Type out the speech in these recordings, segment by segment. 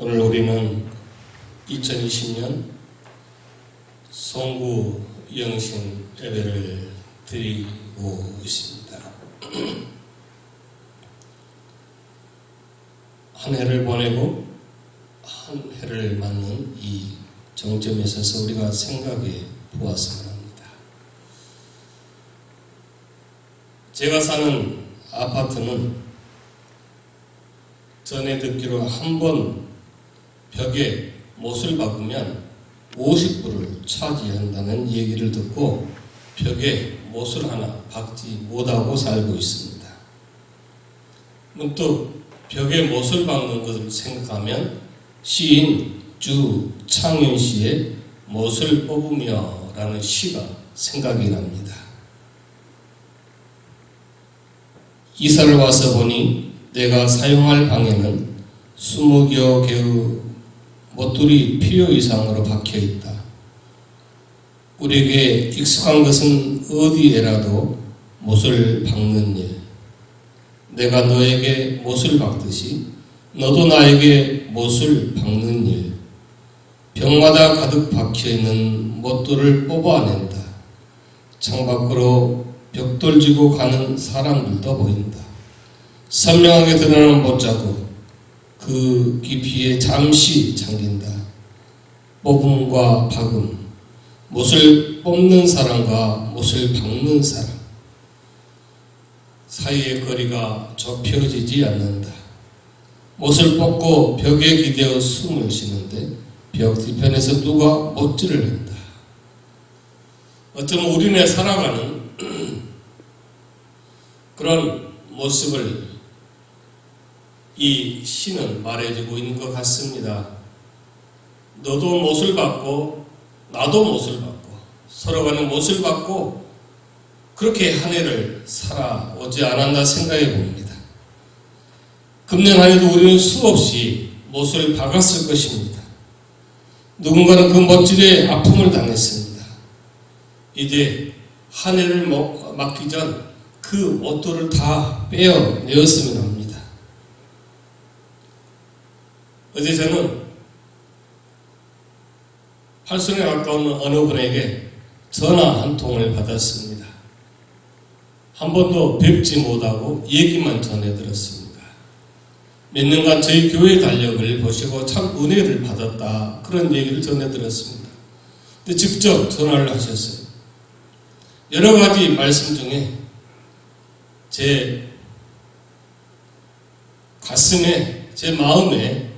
오늘 우리는 2020년 송구 영신 예배를 드리고 있습니다. 한 해를 보내고 한 해를 맞는 이 정점에 있어서 우리가 생각해 보았으면 합니다. 제가 사는 아파트는 전에 듣기로 한 번 벽에 못을 박으면 50불을 차지한다는 얘기를 듣고 벽에 못을 하나 박지 못하고 살고 있습니다. 문득 벽에 못을 박는 것을 생각하면 시인 주창윤 씨의 못을 뽑으며 라는 시가 생각이 납니다. 이사를 와서 보니 내가 사용할 방에는 20여 개의 못들이 필요 이상으로 박혀있다. 우리에게 익숙한 것은 어디에라도 못을 박는 일. 내가 너에게 못을 박듯이 너도 나에게 못을 박는 일. 벽마다 가득 박혀있는 못들을 뽑아낸다. 창밖으로 벽돌 지고 가는 사람들도 보인다. 선명하게 드러나는 못자국, 그 깊이에 잠시 잠긴다. 뽑음과 박음, 못을 뽑는 사람과 못을 박는 사람 사이의 거리가 좁혀지지 않는다. 못을 뽑고 벽에 기대어 숨을 쉬는데 벽 뒤편에서 누가 못질을 한다. 어쩌면 우리네 살아가는 그런 모습을 이 시는 말해주고 있는 것 같습니다. 너도 못을 받고 나도 못을 받고 서로 간에 못을 받고 그렇게 한 해를 살아오지 않았나 생각해 봅니다. 금년 한 해도 우리는 수없이 못을 박았을 것입니다. 누군가는 그 못질에 아픔을 당했습니다. 이제 한 해를 맞기 전 그 못들을 다 빼어내었으면 합니다. 어제 저는 팔순에 가까운 어느 분에게 전화 한 통을 받았습니다. 한 번도 뵙지 못하고 얘기만 전해 들었습니다. 몇 년간 저희 교회 달력을 보시고 참 은혜를 받았다, 그런 얘기를 전해 들었습니다. 근데 직접 전화를 하셨어요. 여러 가지 말씀 중에 제 가슴에, 제 마음에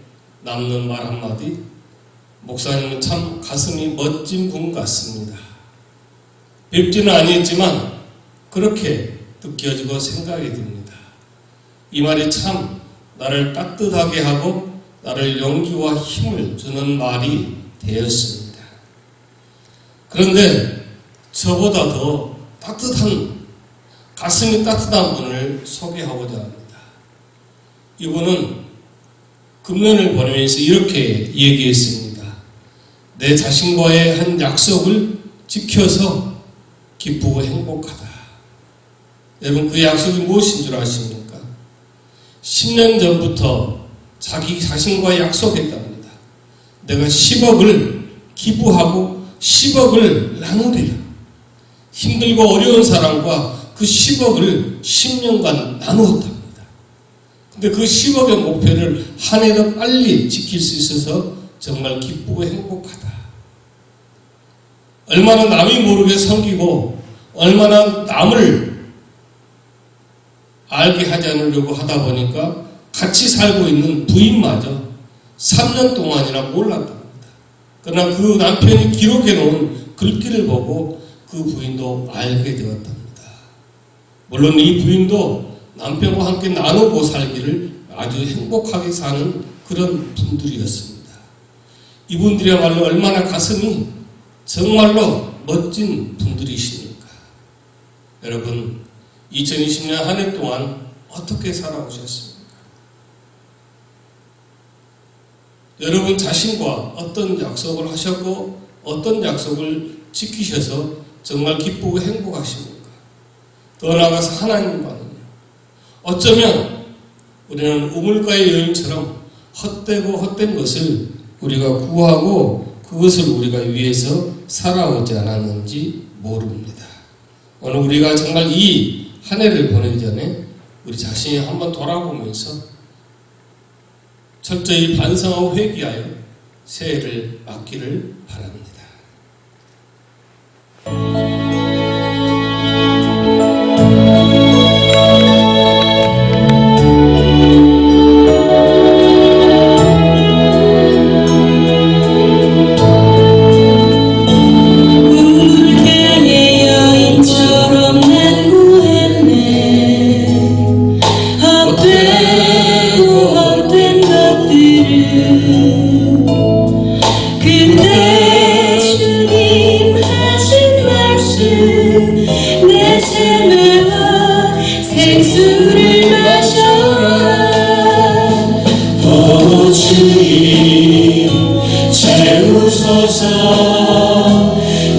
남는 말 한마디, 목사님은 참 가슴이 멋진 분 같습니다. 뵙지는 아니었지만 그렇게 느껴지고 생각이 듭니다. 이 말이 참 나를 따뜻하게 하고 나를 용기와 힘을 주는 말이 되었습니다. 그런데 저보다 더 따뜻한, 가슴이 따뜻한 분을 소개하고자 합니다. 이분은 금년을 보내면서 이렇게 얘기했습니다. 내 자신과의 한 약속을 지켜서 기쁘고 행복하다. 여러분, 그 약속이 무엇인 줄 아십니까? 10년 전부터 자기 자신과 약속했답니다. 내가 10억을 기부하고 10억을 나누리라. 힘들고 어려운 사람과 그 10억을 10년간 나누었답니다. 근데 그 10억의 목표를 한 해도 빨리 지킬 수 있어서 정말 기쁘고 행복하다. 얼마나 남이 모르게 섬기고 얼마나 남을 알게 하지 않으려고 하다 보니까 같이 살고 있는 부인마저 3년 동안이나 몰랐답니다. 그러나 그 남편이 기록해 놓은 글귀를 보고 그 부인도 알게 되었답니다. 물론 이 부인도 남편과 함께 나누고 살기를 아주 행복하게 사는 그런 분들이었습니다. 이분들이야말로 얼마나 가슴이 정말로 멋진 분들이십니까? 여러분, 2020년 한 해 동안 어떻게 살아오셨습니까? 여러분 자신과 어떤 약속을 하셨고 어떤 약속을 지키셔서 정말 기쁘고 행복하십니까? 더 나아가서 하나님과는요. 어쩌면 우리는 우물가의 여인처럼 헛되고 헛된 것을 우리가 구하고 그것을 우리가 위해서 살아오지 않았는지 모릅니다. 오늘 우리가 정말 이 한 해를 보내기 전에 우리 자신이 한번 돌아보면서 철저히 반성하고 회개하여 새해를 맞기를 바랍니다.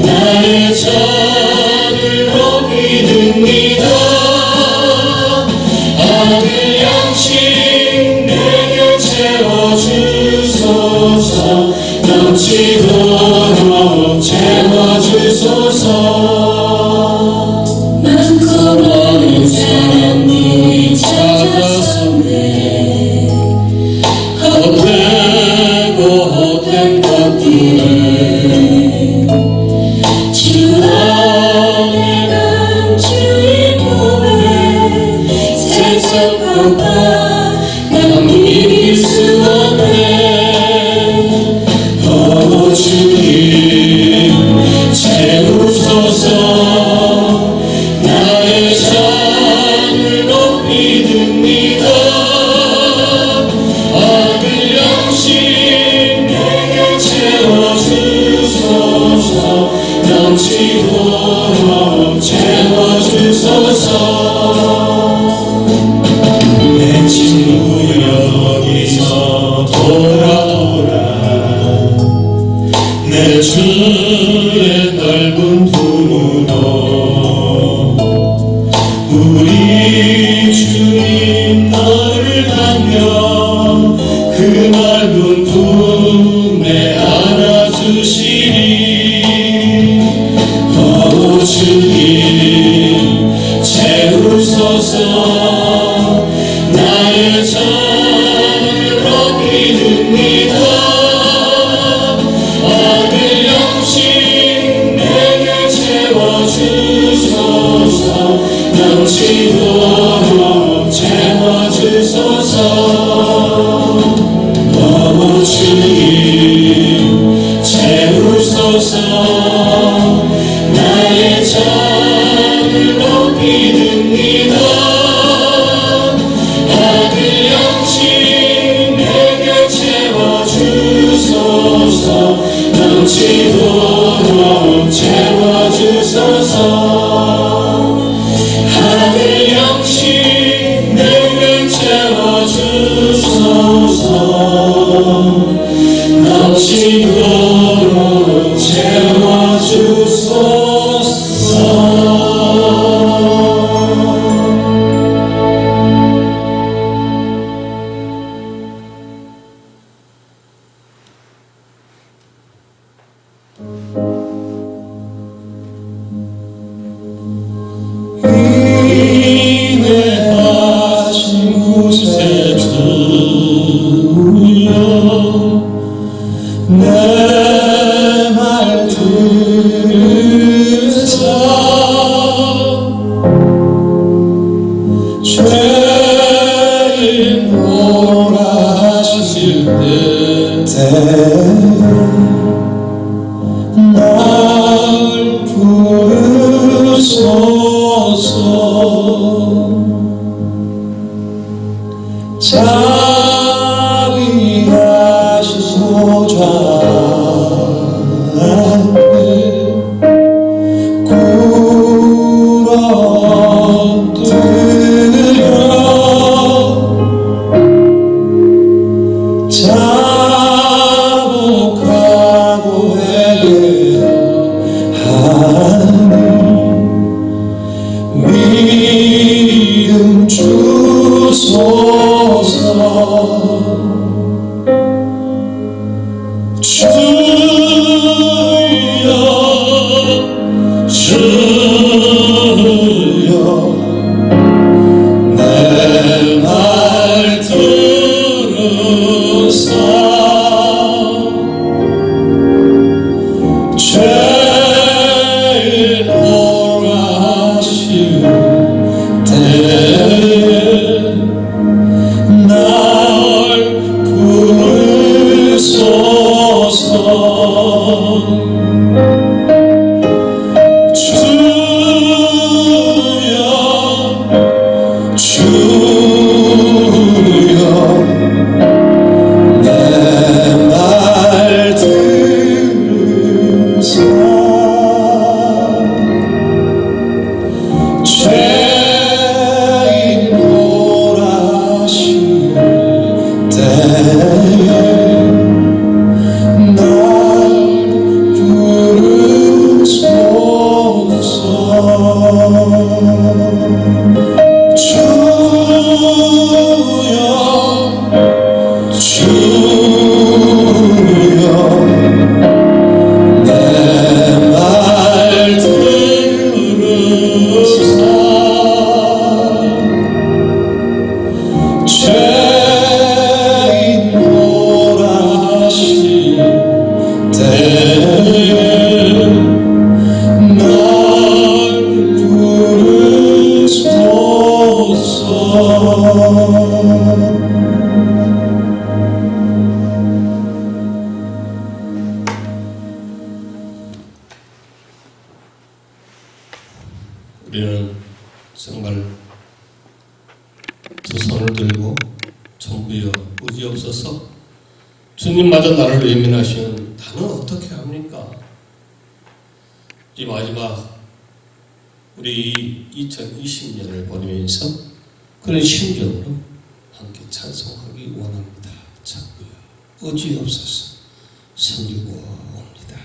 나의 잔을 높이 듭니다. 아들 양식 내게 채워주소서. 넘치도록 채워주소서. 많고 많은 사람들이 찾아섰네. 헛되고 헛된 것들을 주 안에 난 주의 몸에 세상 것과 난 이길 수 없네. 오 주님 채우소서. 나의 잔을 높이 듭니다. 아들 양식 내게 채워주소서. 넘치도록 채워주소서. 내 친구 여기서 돌아오라. 내 주의 넓은 품으로 우리 주님 너를 반겨 그 넓은 품에 안아주시리. 오 주님 채우소서. 나의 잔을 높이 듭니다. 아들 양식 내게 채워주소서. 넘치도록 채워주소서. 오 주님 채우소서. 나의 잔을 높이 듭니다. 아들 양식 내게 채워주소서. 넘치도록 채워주소서. 아들 양식 내게 채워주소서. 넘치도록 채워주소서. 인내하신 구세주여 내 말 들으사 죄인 몰아주실 때 날 부르소서. 자비하신 보좌 앞에 꿇어 엎드려 자복하고 회개하니 믿음 주소서. 주여 내 말 들으사 죄인 오라시오 때에 날 부르소서 주여 내 말 들으사 죄인 오라시오 때에 날 부르소서 주여 내 말 들으사 죄인 오라시 때에 날 부르소서. 우리는 정말 두 손을 들고 전부여 의지없어서 주님마저 나를 외면하시는 나는 어떻게 합니까? 이 마지막 우리 2020년을 보내면서 그런 심정으로 함께 찬송하기 원합니다. 전부여 의지없어서 섬기고 옵니다.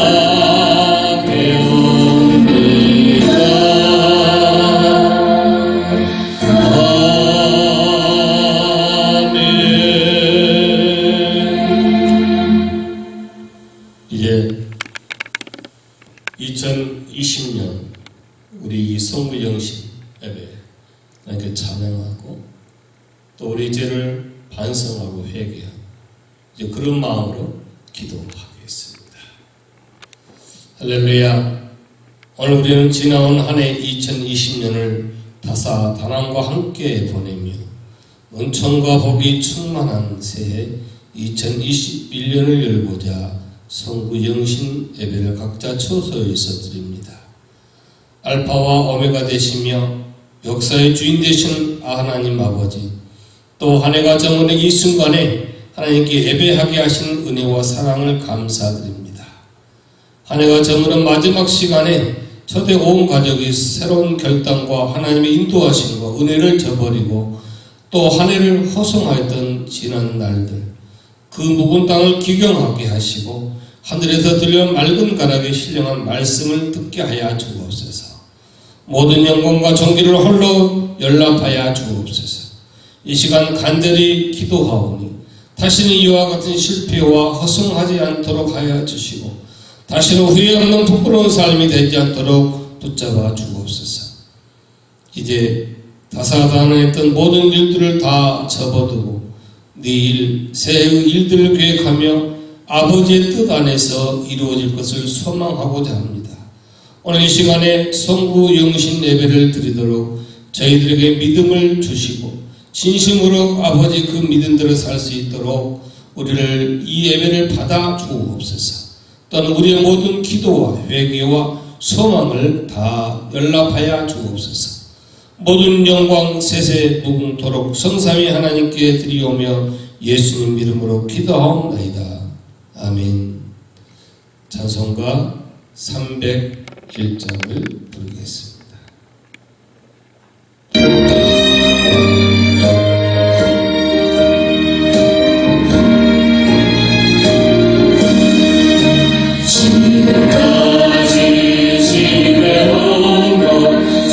앞에 옵니다. 아멘. 이제 2020년 우리 이 성부영신 예배 하나님께 찬양하고 또 우리 죄를 반성하고 회개하고 이제 그런 마음으로 기도하겠습니다. 할렐루야. 오늘 우리는 지나온 한 해 2020년을 다사다난과 함께 보내며 은총과 복이 충만한 새해 2021년을 열고자 성부 영신 예배를 각자 처소에서 드립니다. 알파와 오메가 되시며 역사의 주인 되시는 하나님 아버지, 또 한 해가 저물는 이 순간에 하나님께 예배하게 하신 은혜와 사랑을 감사드립니다. 한 해가 저물은 마지막 시간에 초대 온 가족이 새로운 결단과 하나님의 인도하심과 은혜를 저버리고 또 한 해를 허송하였던 지난 날들, 그 묵은 땅을 기경하게 하시고 하늘에서 들려온 맑은 가락에 신령한 말씀을 듣게 하여 주옵소서. 모든 영광과 존귀를 홀로 연락하여 주옵소서. 이 시간 간절히 기도하오니 다시는 이와 같은 실패와 허송하지 않도록 하여 주시고 다시는 후회 없는 부끄러운 삶이 되지 않도록 붙잡아 주옵소서. 이제 다사다난했던 모든 일들을 다 접어두고 내일 새해의 일들을 계획하며 아버지의 뜻 안에서 이루어질 것을 소망하고자 합니다. 오늘 이 시간에 성부 영신 예배를 드리도록 저희들에게 믿음을 주시고 진심으로 아버지 그 믿음대로 살 수 있도록 우리를 이 예배를 받아 주옵소서. 또는 우리의 모든 기도와 회개와 소망을 다 연락하여 주옵소서. 모든 영광 세세 무궁토록 성삼위 하나님께 드리오며 예수님 이름으로 기도하옵나이다. 아멘. 찬송가 301장을 부르겠습니다. 지금까지 지내온 것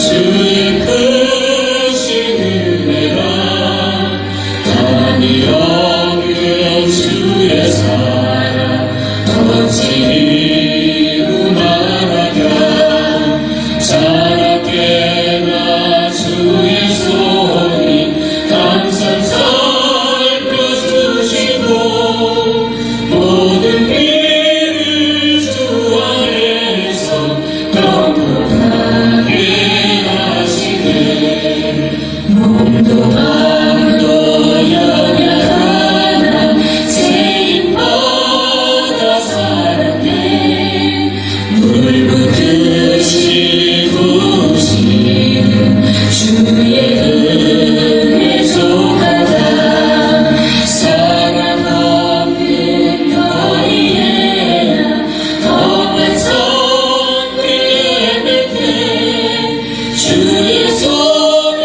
주의 크신 은혜가 감히 없는 주의 사랑 어찌 말하랴. 자나깨나 주의 손이 항상 살펴주시고 모든 일을 주 안에서 평온하게 하시네. 몸도 마음도 연약하나 세임받아 살았네. 물 붓듯이 부으시는 주의 은혜 조가다. 사랑 없는 거리에나 험한 손길 내밀때 주의 손을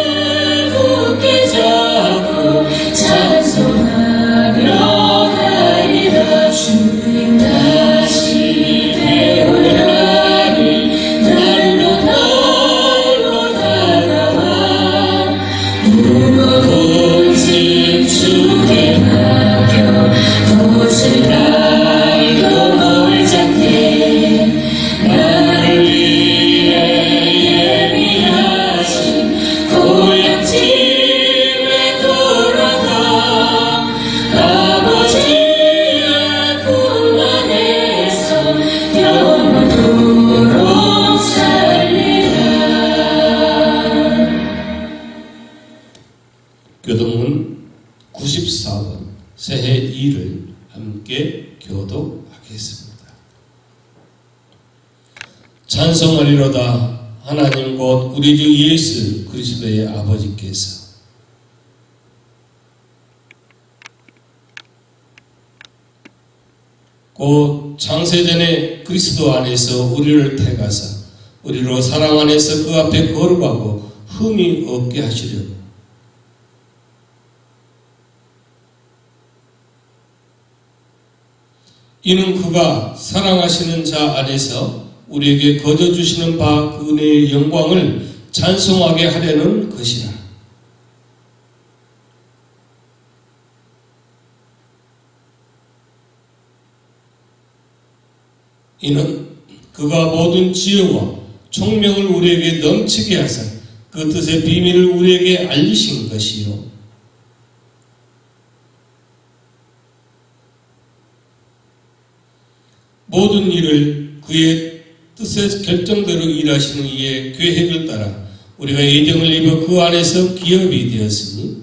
굳게 잡고 찬송하며 가리라. 주님 다시 되오라니 날로 다가와 무거운 짐 주께 맡겨 옷을 날로 놀잔대. 나를 위해 예비하신 고향 집에 돌아가 아버지의 품 안에서 영원토록 살리라. 교동문 94번 새해 2를 함께 교독하겠습니다. 찬송하리로다. 하나님 곧 우리 주 예수 그리스도의 아버지께서 곧 창세전에 그리스도 안에서 우리를 택하사 우리로 사랑 안에서 그 앞에 거룩하고 흠이 없게 하시려고 이는 그가 사랑하시는 자 안에서 우리에게 거저주시는 바 그 은혜의 영광을 찬송하게 하려는 것이라. 이는 그가 모든 지혜와 총명을 우리에게 넘치게 하사 그 뜻의 비밀을 우리에게 알리신 것이요 모든 일을 그의 뜻의 결정대로 일하시는 이의 계획을 따라 우리가 예정을 입어 그 안에서 기업이 되었으니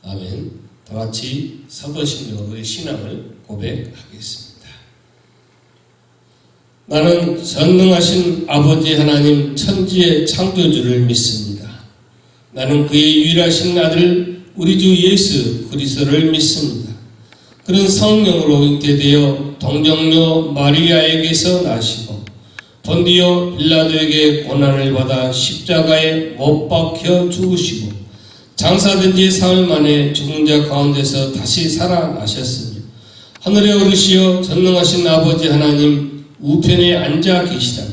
아멘. 다같이 사도신경의 신앙을 고백하겠습니다. 나는 전능하신 아버지 하나님 천지의 창조주를 믿습니다. 나는 그의 유일하신 아들 우리 주 예수 그리스도를 믿습니다. 그는 성령으로 잉태되어 동정녀 마리아에게서 나시고 본디오 빌라도에게 고난을 받아 십자가에 못 박혀 죽으시고 장사된 지 사흘 만에 죽은 자 가운데서 다시 살아나셨으며 하늘에 오르시어 전능하신 아버지 하나님 우편에 앉아 계시다가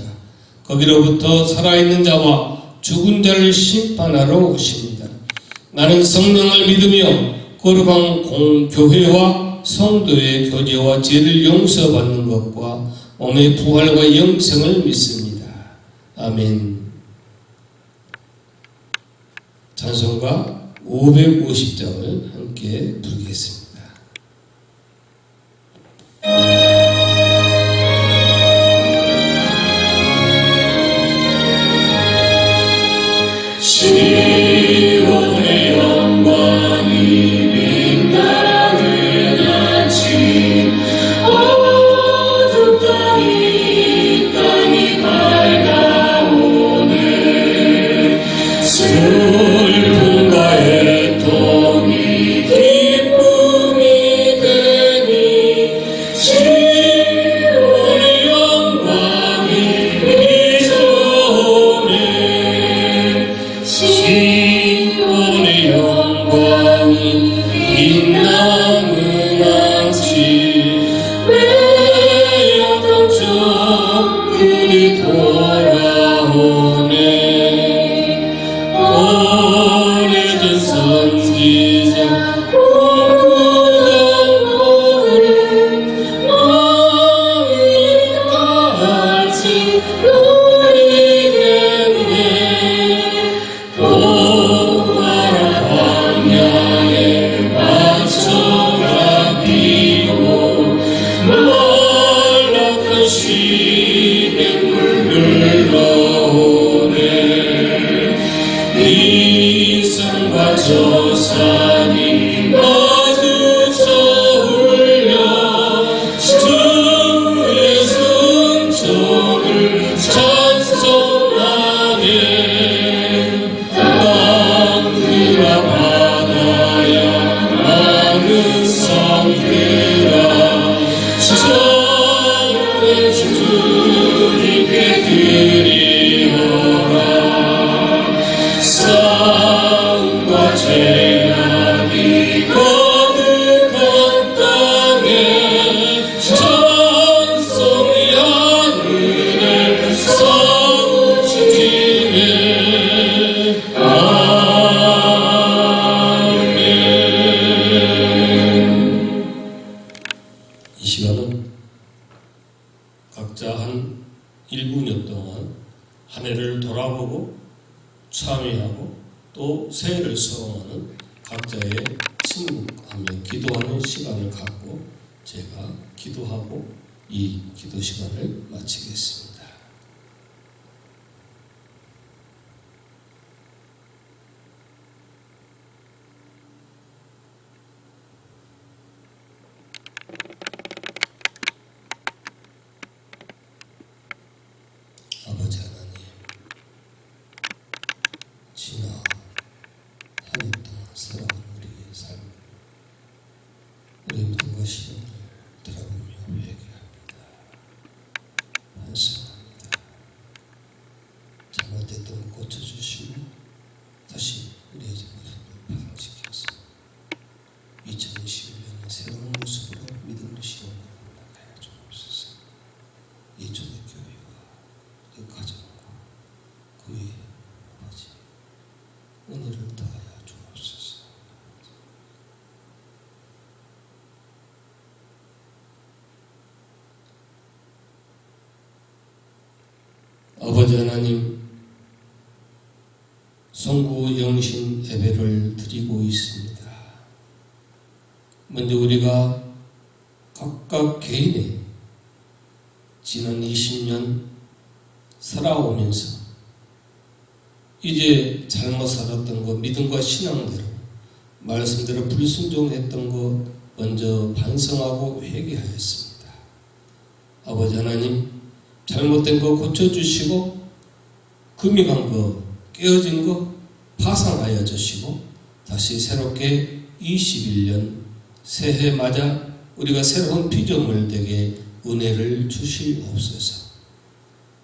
거기로부터 살아있는 자와 죽은 자를 심판하러 오십니다. 나는 성령을 믿으며 거룩한 공교회와 성도의 교제와 죄를 용서받는 것과 몸의 부활과 영생을 믿습니다. 아멘. 찬송가 550장을 함께 부르겠습니다. 시온의 영광이 빛나는 아침 어둡더니 땅이 밝아오네 슬픔과 애통이 기쁨이 되니 시온의 영광이 비춰오네 시온의 영광이 빛나는 아침 외였던 적들이 돌아오네 오래전 선지자 꿈꾸던 꿈을 마음까지 누리겠네 보아라 광야에 마초가 피고 말랐던 시냇물 흘러오네 이 산과 저 산이 마주쳐 울려 주의 승천을 찬송하네 땅들아 바다야 많은 성들아 전에 주님께 드리오라 싸움과 죄악이 거듭한 땅에 찬송이 하늘에 성지네 아멘. 이 시간은 각자 한 1분여 동안 한 해를 돌아보고 참여하고 또 새해를 소원하는 각자의 친구하며 기도하는 시간을 갖고 제가 기도하고 이 기도 시간을 마치겠습니다. 아버지 하나님, 지나 한 해 동안 살아온 우리의 삶, 우리 모든 것이 오늘 돌아보며 회개합니다. 한 시간 아버지 하나님, 송구 영신 예배를 드리고 있습니다. 먼저 우리가 각각 개인의 지난 20년 살아오면서 이제 잘못 살았던 것, 믿음과 신앙대로 말씀대로 불순종했던 것 먼저 반성하고 회개하였습니다. 아버지 하나님, 잘못된 거 고쳐주시고 금이 간 거, 깨어진 거 파상하여 주시고 다시 새롭게 21년 새해 맞아 우리가 새로운 피조물 되게 은혜를 주시옵소서.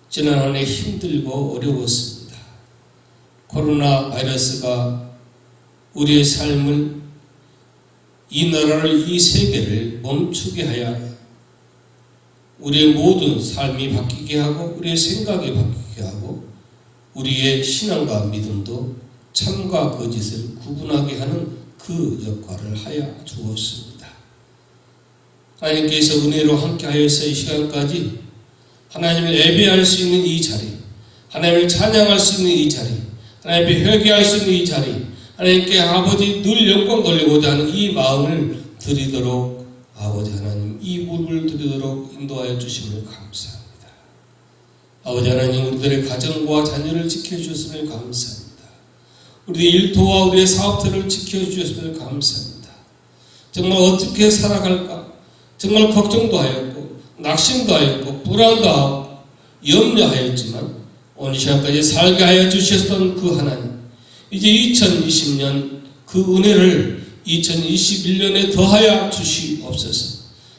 지난 한 해 힘들고 어려웠습니다. 코로나 바이러스가 우리의 삶을, 이 나라를, 이 세계를 멈추게 하여 우리의 모든 삶이 바뀌게 하고 우리의 생각이 바뀌게 하고 우리의 신앙과 믿음도 참과 거짓을 구분하게 하는 그 역할을 하여 주었습니다. 하나님께서 은혜로 함께하여서 이 시간까지 하나님을 예배할 수 있는 이 자리, 하나님을 찬양할 수 있는 이 자리, 하나님께 회개할 수 있는 이 자리, 하나님께 아버지 늘 영광 돌리고자 하는 이 마음을 드리도록 아버지 하나님 이 무릎을 드리도록 인도하여 주심을 감사합니다. 아버지 하나님, 우리들의 가정과 자녀를 지켜주셨음을 감사합니다. 우리의 일터와 우리의 사업들을 지켜주셨음을 감사합니다. 정말 어떻게 살아갈까 정말 걱정도 하였고 낙심도 하였고 불안도 하고 염려하였지만 오늘 시간까지 살게 하여 주셨던 그 하나님, 이제 2020년 그 은혜를 2021년에 더하여 주시옵소서.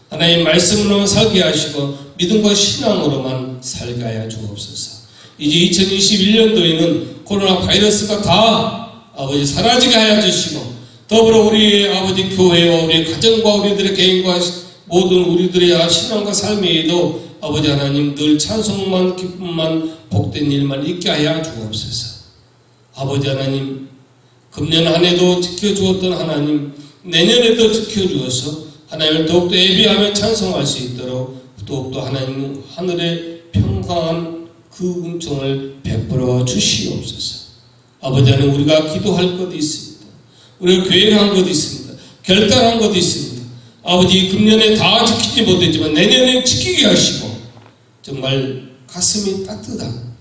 하나님 말씀으로만 살게 하시고 믿음과 신앙으로만 살게 하여 주옵소서. 이제 2021년도에는 코로나 바이러스가 다 아버지 사라지게 하여 주시고 더불어 우리의 아버지 교회와 우리의 가정과 우리들의 개인과 모든 우리들의 신앙과 삶에도 아버지 하나님 늘 찬송만 기쁨만 복된 일만 있게 하여 주옵소서. 아버지 하나님, 금년 한 해도 지켜주었던 하나님, 내년에도 지켜주어서 하나님을 더욱더 예배하며 찬송할 수 있도록 더욱더 하나님 하늘의 평강한 그 은총을 베풀어 주시옵소서. 아버지 하나님, 우리가 기도할 것이 있습니다. 우리가 계획한 것이 있습니다. 결단한 것이 있습니다. 아버지, 금년에 다 지키지 못했지만 내년에 지키게 하시고 정말 가슴이 따뜻한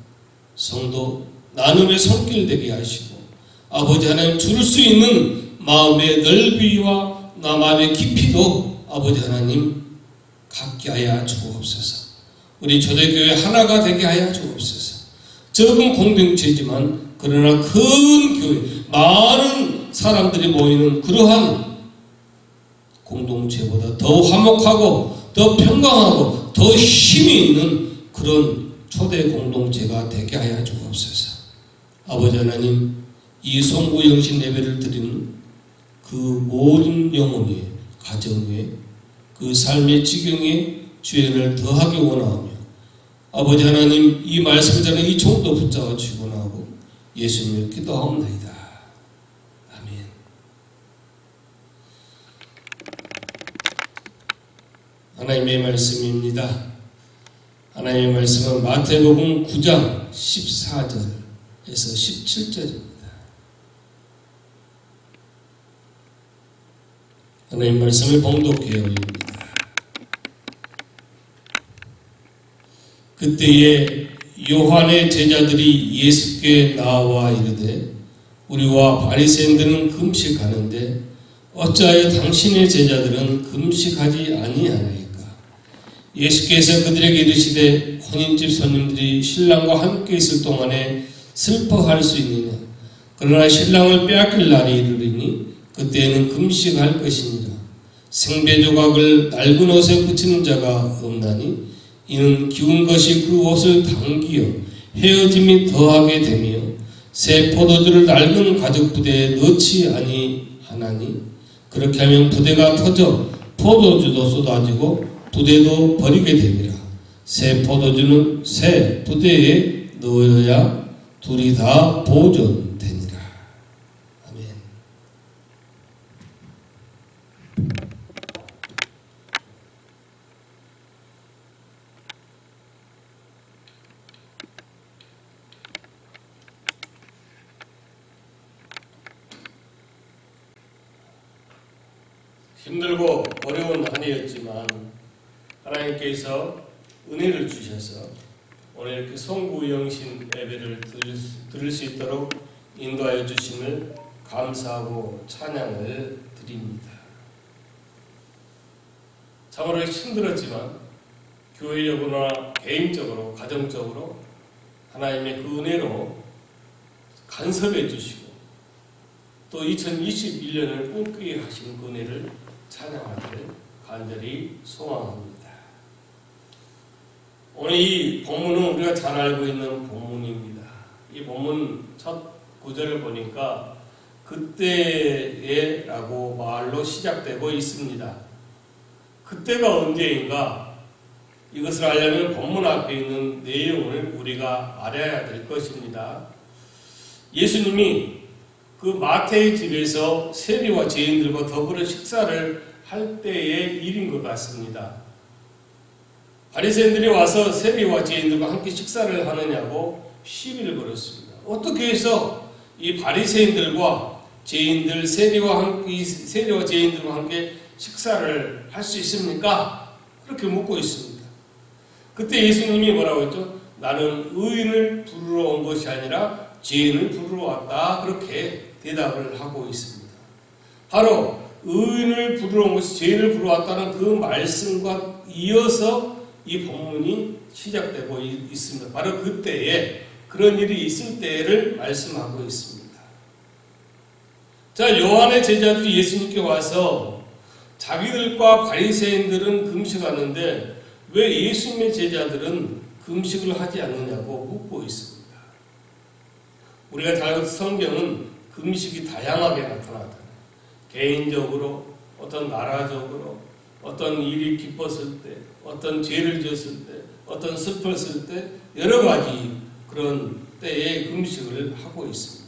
성도 나눔의 손길 되게 하시고 아버지 하나님 줄 수 있는 마음의 넓이와 마음의 깊이도 아버지 하나님 갖게 하여 주옵소서. 우리 초대교회 하나가 되게 하여 주옵소서. 적은 공동체지만 그러나 큰 교회, 많은 사람들이 모이는 그러한 공동체보다 더 화목하고 더 평강하고 더 힘이 있는 그런 초대 공동체가 되게 하여 주옵소서. 아버지 하나님, 이 송구 영신 예배를 드리는 그 모든 영혼의 가정에 그 삶의 지경에 주의를 더하게 원하오며 아버지 하나님, 이 말씀을 전해 이 종도 붙잡아 주시고 나오고 예수님을 기도하옵나이다. 아멘. 하나님의 말씀입니다. 하나님의 말씀은 마태복음 9장 14절에서 17절입니다. 하나님 말씀을 봉독해 올립니다. 그때에 요한의 제자들이 예수께 나와 이르되 우리와 바리새인들은 금식하는데 어찌하여 당신의 제자들은 금식하지 아니하나이까? 예수께서 그들에게 이르시되 혼인집 손님들이 신랑과 함께 있을 동안에 슬퍼할 수 있느냐? 그러나 신랑을 빼앗길 날이 이르리니 그때에는 금식할 것이니라. 생배 조각을 낡은 옷에 붙이는 자가 없나니 이는 기운 것이 그 옷을 당기어 헤어짐이 더하게 되며 새 포도주를 낡은 가죽 부대에 넣지 아니하나니 그렇게 하면 부대가 터져 포도주도 쏟아지고 부대도 버리게 됩니다. 새 포도주는 새 부대에 넣어야 둘이 다 보존되니라. 아멘. 힘들고 어려운 한 해였지만 하나님께서 은혜를 주셔서 오늘 이렇게 송구영신 예배를 들을 수 있도록 인도하여 주심을 감사하고 찬양을 드립니다. 참으로 힘들었지만 교회적으로나 개인적으로 가정적으로 하나님의 그 은혜로 간섭해 주시고 또 2021년을 꿈꾸게 하신 그 은혜를 찬양하기를 간절히 소망합니다. 오늘 이 본문은 우리가 잘 알고 있는 본문입니다. 이 본문 첫 구절을 보니까 그때에 라고 말로 시작되고 있습니다. 그때가 언제인가? 이것을 알려면 본문 앞에 있는 내용을 우리가 알아야 될 것입니다. 예수님이 그 마태의 집에서 세리와 죄인들과 더불어 식사를 할 때의 일인 것 같습니다. 바리새인들이 와서 세리와 죄인들과 함께 식사를 하느냐고 시비를 걸었습니다. 어떻게 해서 이 바리새인들과 죄인들, 세리와 죄인들과 함께 식사를 할 수 있습니까? 그렇게 묻고 있습니다. 그때 예수님이 뭐라고 했죠? 나는 의인을 부르러 온 것이 아니라 죄인을 부르러 왔다. 그렇게 대답을 하고 있습니다. 바로 의인을 부르러 온 것이 죄인을 부르러 왔다는 그 말씀과 이어서 이 본문이 시작되고 있습니다. 바로 그때에 그런 일이 있을 때를 말씀하고 있습니다. 자, 요한의 제자들이 예수님께 와서 자기들과 바리새인들은 금식하는데 왜 예수님의 제자들은 금식을 하지 않느냐고 묻고 있습니다. 우리가 잘 알고 성경은 금식이 다양하게 나타나다. 개인적으로, 어떤 나라적으로, 어떤 일이 기뻤을 때, 어떤 죄를 지었을 때, 어떤 슬펐을 때 여러 가지 그런 때에 금식을 하고 있습니다.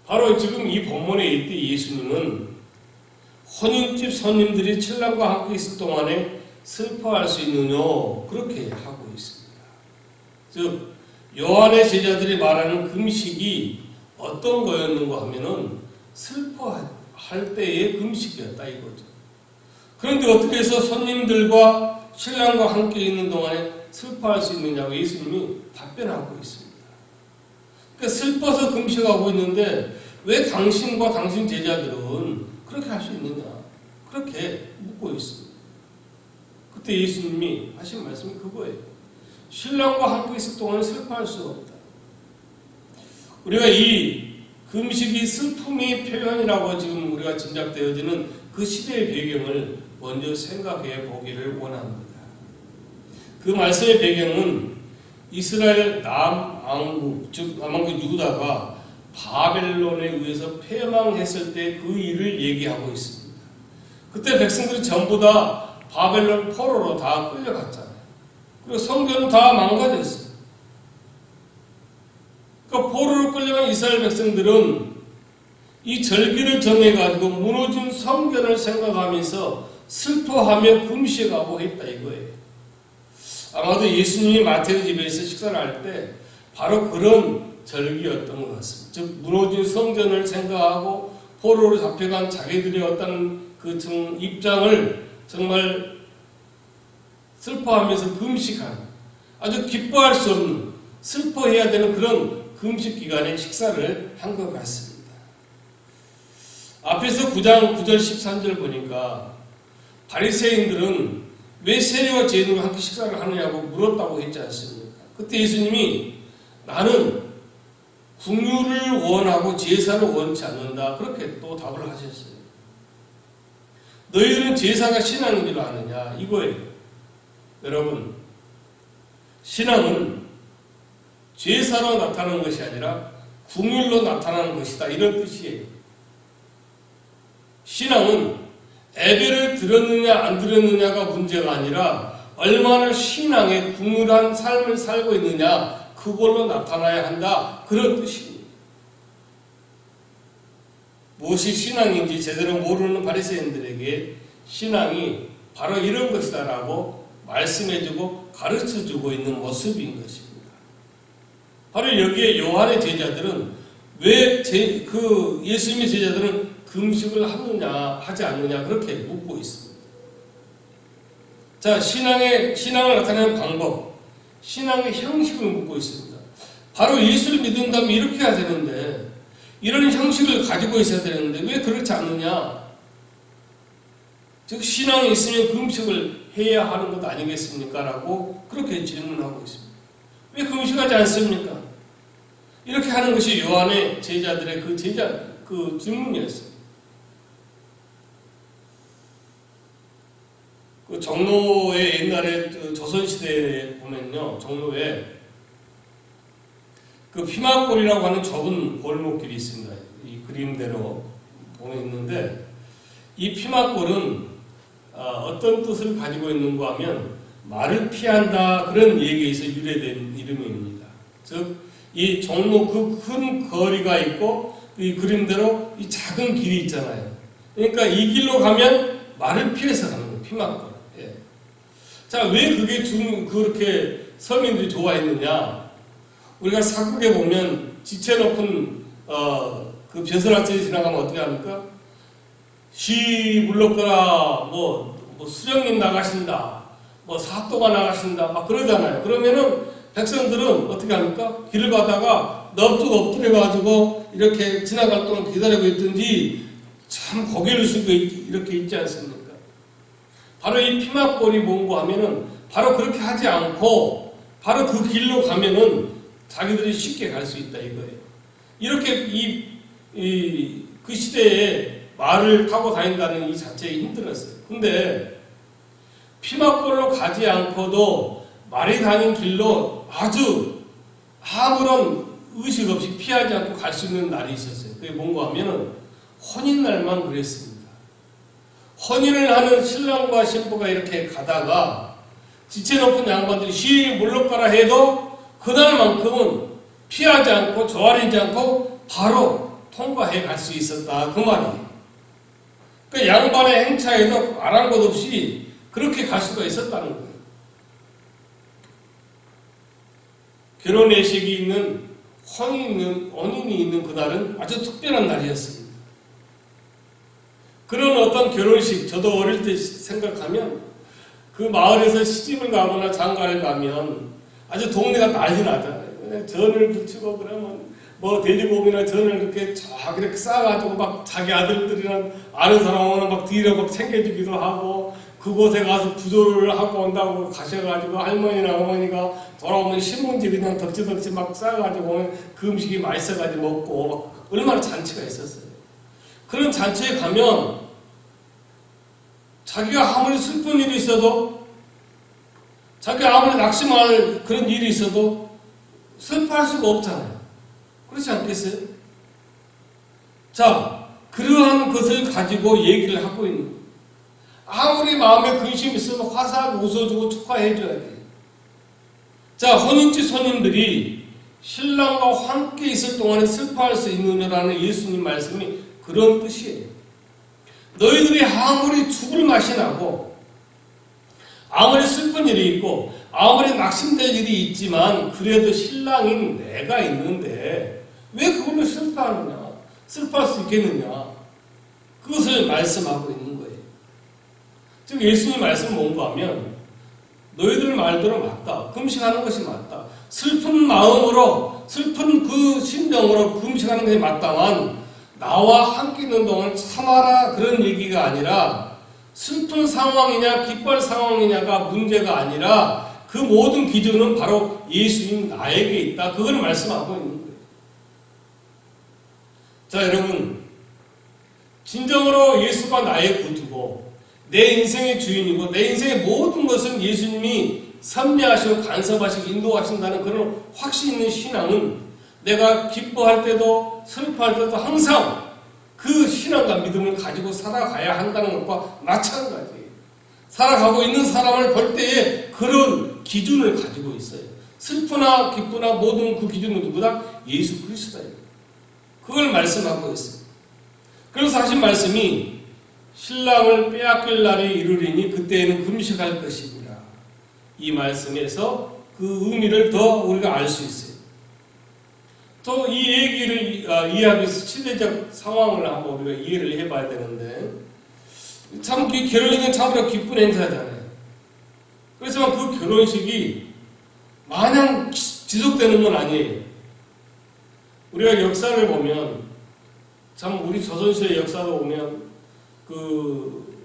바로 지금 이 본문에 있듯 예수님은 혼인집 손님들이 신랑과 함께 있을 동안에 슬퍼할 수 있느냐 그렇게 하고 있습니다. 즉 요한의 제자들이 말하는 금식이 어떤 거였는가 하면은 슬퍼할 때의 금식이었다 이거죠. 그런데 어떻게 해서 손님들과 신랑과 함께 있는 동안에 슬퍼할 수 있느냐고 예수님이 답변하고 있습니다. 그러니까 슬퍼서 금식하고 있는데 왜 당신과 당신 제자들은 그렇게 할 수 있느냐 그렇게 묻고 있습니다. 그때 예수님이 하신 말씀이 그거예요. 신랑과 함께 있을 동안 슬퍼할 수 없다. 우리가 이 금식이 슬픔의 표현이라고 지금 우리가 짐작되어지는 그 시대의 배경을 먼저 생각해 보기를 원합니다. 그 말씀의 배경은 이스라엘 남왕국, 즉 남왕국 유다가 바벨론에 의해서 패망했을 때 그 일을 얘기하고 있습니다. 그때 백성들이 전부 다 바벨론 포로로 다 끌려갔잖아요. 그리고 성전은 다 망가졌어요. 그러니까 포로로 끌려간 이스라엘 백성들은 이 절기를 정해가지고 무너진 성전을 생각하면서 슬퍼하며 금식하고 했다 이거예요. 아마도 예수님이 마태의 집에서 식사를 할 때 바로 그런 절기였던 것 같습니다. 즉 무너진 성전을 생각하고 포로로 잡혀간 자기들의 어떤 그 입장을 정말 슬퍼하면서 금식하는 아주 기뻐할 수 없는 슬퍼해야 되는 그런 금식 기간에 식사를 한 것 같습니다. 앞에서 9장 9절 13절 보니까 바리새인들은 왜 세리와 죄인들과 함께 식사를 하느냐고 물었다고 했지 않습니까? 그때 예수님이 나는 궁유를 원하고 제사를 원치 않는다. 그렇게 또 답을 하셨어요. 너희들은 제사가 신앙인 줄 아느냐? 이거예요. 여러분, 신앙은 제사로 나타나는 것이 아니라 궁율로 나타나는 것이다. 이런 뜻이에요. 신앙은 예배를 드렸느냐 안 드렸느냐가 문제가 아니라 얼마나 신앙의 궁율한 삶을 살고 있느냐 그걸로 나타나야 한다. 그런 뜻입니다. 무엇이 신앙인지 제대로 모르는 바리새인들에게 신앙이 바로 이런 것이다 라고 말씀해주고 가르쳐주고 있는 모습인 것입니다. 바로 여기에 요한의 제자들은 왜 예수님의 제자들은 금식을 하느냐 하지 않느냐 그렇게 묻고 있습니다. 자, 신앙을 나타내는 방법, 신앙의 형식을 묻고 있습니다. 바로 예수를 믿는다면 이렇게 해야 되는데, 이런 형식을 가지고 있어야 되는데 왜 그렇지 않느냐? 즉 신앙이 있으면 금식을 해야 하는 것 아니겠습니까? 라고 그렇게 질문하고 있습니다. 왜 금식하지 않습니까? 이렇게 하는 것이 요한의 제자들의 그 질문이었어요. 그 종로에 옛날에 그 조선시대에 보면요, 종로에 그 피막골이라고 하는 좁은 골목길이 있습니다. 이 그림대로 보면 있는데, 이 피막골은 어떤 뜻을 가지고 있는가 하면 말을 피한다 그런 얘기에서 유래된 이름입니다. 즉, 이 종로 그 큰 거리가 있고 이 그림대로 이 작은 길이 있잖아요. 그러니까 이 길로 가면 말을 피해서 가는 거예요. 피막골. 예. 자, 왜 그게 그렇게 서민들이 좋아했느냐? 우리가 사극에 보면 지체 높은 그 벼슬아치에 지나가면 어떻게 합니까? 시 물렀거라, 뭐 수령님 나가신다, 뭐 사또가 나가신다, 막 그러잖아요. 그러면은 백성들은 어떻게 합니까? 길을 가다가 넙죽 엎드려가지고 이렇게 지나갈 동안 기다리고 있든지 참 고개를 숙이고 이렇게 있지 않습니까? 바로 이 피막골이 뭔가 하면은 바로 그렇게 하지 않고 바로 그 길로 가면은 자기들이 쉽게 갈 수 있다 이거예요. 이렇게 그 시대에 말을 타고 다닌다는 이 자체에 힘들었어요. 근데 피막골로 가지 않고도 말이 다닌 길로 아주 아무런 의식 없이 피하지 않고 갈 수 있는 날이 있었어요. 그게 뭔가 하면은 혼인날만 그랬습니다. 혼인을 하는 신랑과 신부가 이렇게 가다가 지체 높은 양반들이 시 물러가라 해도 그날만큼은 피하지 않고 조아리지 않고 바로 통과해 갈 수 있었다 그 말이에요. 그 양반의 행차에도 아랑곳 없이 그렇게 갈 수가 있었다는 거예요. 결혼 예식이 있는 혼인이 있는 그날은 아주 특별한 날이었습니다. 그런 어떤 결혼식, 저도 어릴 때 생각하면 그 마을에서 시집을 가거나 장가를 가면 아주 동네가 난리 나잖아요. 전을 붙이고 그러면 뭐 돼지고기나 전을 이렇게 쫙 이렇게 쌓아가지고 막 자기 아들들이랑 아는 사람은 막 뒤로 막 챙겨주기도 하고, 그곳에 가서 부조를 하고 온다고 가셔가지고 할머니나 어머니가 돌아오면 신문지 그냥 덕지덕지 막 쌓아가지고 그 음식이 맛있어가지고 먹고 막 얼마나 잔치가 있었어요. 그런 잔치에 가면 자기가 아무리 슬픈 일이 있어도, 자기가 아무리 낙심할 그런 일이 있어도 슬퍼할 수가 없잖아요. 그렇지 않겠어요? 자, 그러한 것을 가지고 얘기를 하고 있는 거예요. 아무리 마음에 근심이 있어도 화사하게 웃어주고 축하해줘야 돼요. 자, 혼인집 손님들이 신랑과 함께 있을 동안에 슬퍼할 수 있느냐라는 예수님 말씀이 그런 뜻이에요. 너희들이 아무리 죽을 맛이 나고 아무리 슬픈 일이 있고 아무리 낙심될 일이 있지만 그래도 신랑인 내가 있는데 왜 그걸로 슬퍼하느냐? 슬퍼할 수 있겠느냐? 그것을 말씀하고 있는 거예요. 즉 예수님 말씀은 뭔가 하면 너희들 말대로 맞다. 금식하는 것이 맞다. 슬픈 마음으로 슬픈 그 심정으로 금식하는 것이 맞다만 나와 함께 있는 동안 참아라 그런 얘기가 아니라, 슬픈 상황이냐 기뻐할 상황이냐가 문제가 아니라 그 모든 기준은 바로 예수님 나에게 있다. 그걸 말씀하고 있는 거예요. 자, 여러분, 진정으로 예수가 나의 구주고 내 인생의 주인이고 내 인생의 모든 것은 예수님이 섭리하시고 간섭하시고 인도하신다는 그런 확신 있는 신앙은 내가 기뻐할 때도 슬퍼할 때도 항상 그 신앙과 믿음을 가지고 살아가야 한다는 것과 마찬가지예요. 살아가고 있는 사람을 볼 때에 그런 기준을 가지고 있어요. 슬프나 기쁘나 모든 그 기준은 누구다? 예수 그리스도예요. 그걸 말씀하고 있어요. 그래서 하신 말씀이 신랑을 빼앗길 날이 이르리니 그때에는 금식할 것이니라. 이 말씀에서 그 의미를 더 우리가 알 수 있어요. 또 이 얘기를 이해하기 위해서 시대적 상황을 한번 우리가 이해를 해봐야 되는데, 참 결혼식은 참으로 기쁜 행사잖아요. 그렇지만 그 결혼식이 마냥 지속되는 건 아니에요. 우리가 역사를 보면, 참 우리 조선시대 역사를 보면 그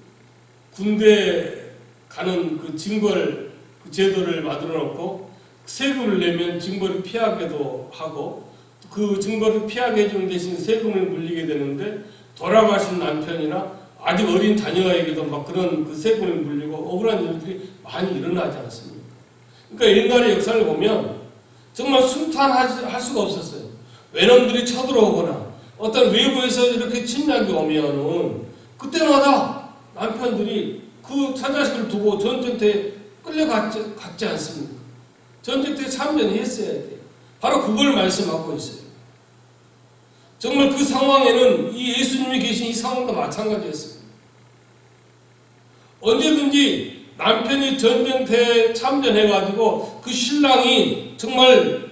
군대 가는 그 징벌 그 제도를 만들어 놓고 세금을 내면 징벌을 피하게도 하고, 그 징벌을 피하게 해주는 대신 세금을 물리게 되는데, 돌아가신 남편이나 아직 어린 자녀에게도 막 그런 그 세금을 물리고 억울한 일들이 많이 일어나지 않습니까? 그러니까 옛날의 역사를 보면 정말 순탄할 수가 없었어요. 외놈들이 쳐들어오거나 어떤 외부에서 이렇게 침략이 오면은 그때마다 남편들이 그 처자식을 두고 전쟁터에 끌려갔지 않습니까? 전쟁터에 참전했어야 돼요. 바로 그걸 말씀하고 있어요. 정말 그 상황에는 이 예수님이 계신 이 상황도 마찬가지였습니다. 언제든지 남편이 전쟁터에 참전해가지고 그 신랑이 정말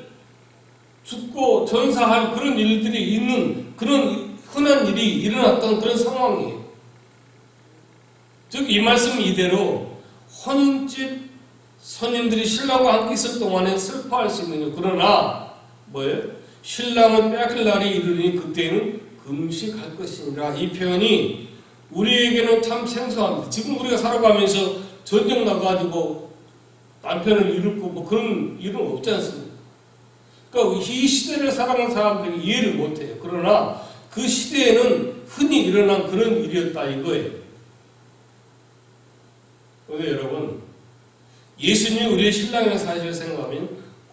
죽고 전사할 그런 일들이 있는 그런 흔한 일이 일어났던 그런 상황이에요. 즉 이 말씀 이대로 혼인집 손님들이 신랑과 함께 있을 동안에 슬퍼할 수 있느냐. 그러나 뭐예요? 신랑은 빼앗길 날이 이르니 그때는 금식할 것이니라. 이 표현이 우리에게는 참 생소합니다. 지금 우리가 살아가면서 전쟁 나가지고 남편을 잃고 뭐 그런 일은 없지 않습니까? 그러니까 이 시대를 살아가는 사람들이 이해를 못해요. 그러나 그 시대에는 흔히 일어난 그런 일이었다 이거예요. 그런데 여러분, 예수님이 우리의 신랑이라는 사실을 생각하면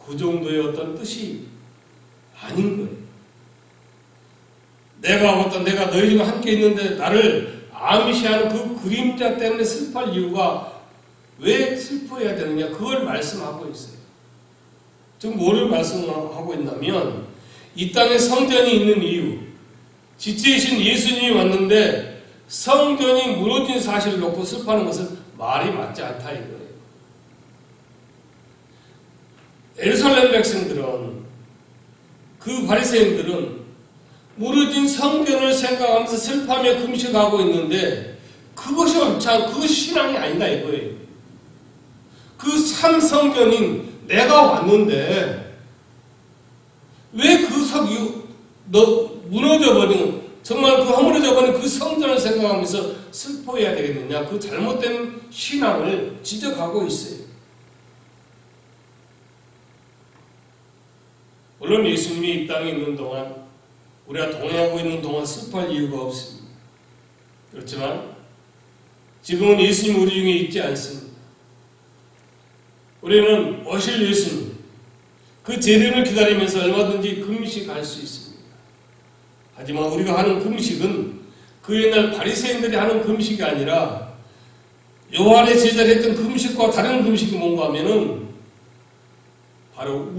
그 정도의 어떤 뜻이 아닌 거예요. 내가 너희와 함께 있는데 나를 암시하는 그 그림자 때문에 슬퍼할 이유가 왜 슬퍼해야 되느냐, 그걸 말씀하고 있어요. 지금 뭐를 말씀하고 있냐면, 이 땅에 성전이 있는 이유, 지체이신 예수님이 왔는데 성전이 무너진 사실을 놓고 슬퍼하는 것은 말이 맞지 않다 이거예요. 예루살렘 백성들은, 그 바리새인들은 무너진 성전을 생각하면서 슬퍼하며 금식하고 있는데 그것이 신앙이 아니다 이거예요. 그 참 성전인 내가 왔는데 왜 무너져버린, 정말 그 허물어져버린 그 성전을 생각하면서 슬퍼해야 되겠느냐, 그 잘못된 신앙을 지적하고 있어요. 물론 예수님이 이 땅에 있는 동안, 우리가 동행하고 있는 동안 슬퍼할 이유가 없습니다. 그렇지만 지금은 예수님 우리 중에 있지 않습니다. 우리는 오실 예수님, 그 재림을 기다리면서 얼마든지 금식할 수 있습니다. 하지만 우리가 하는 금식은 그 옛날 바리새인들이 하는 금식이 아니라 요한의 제자를 했던 금식과 다른 금식이 뭔가 하면은 바로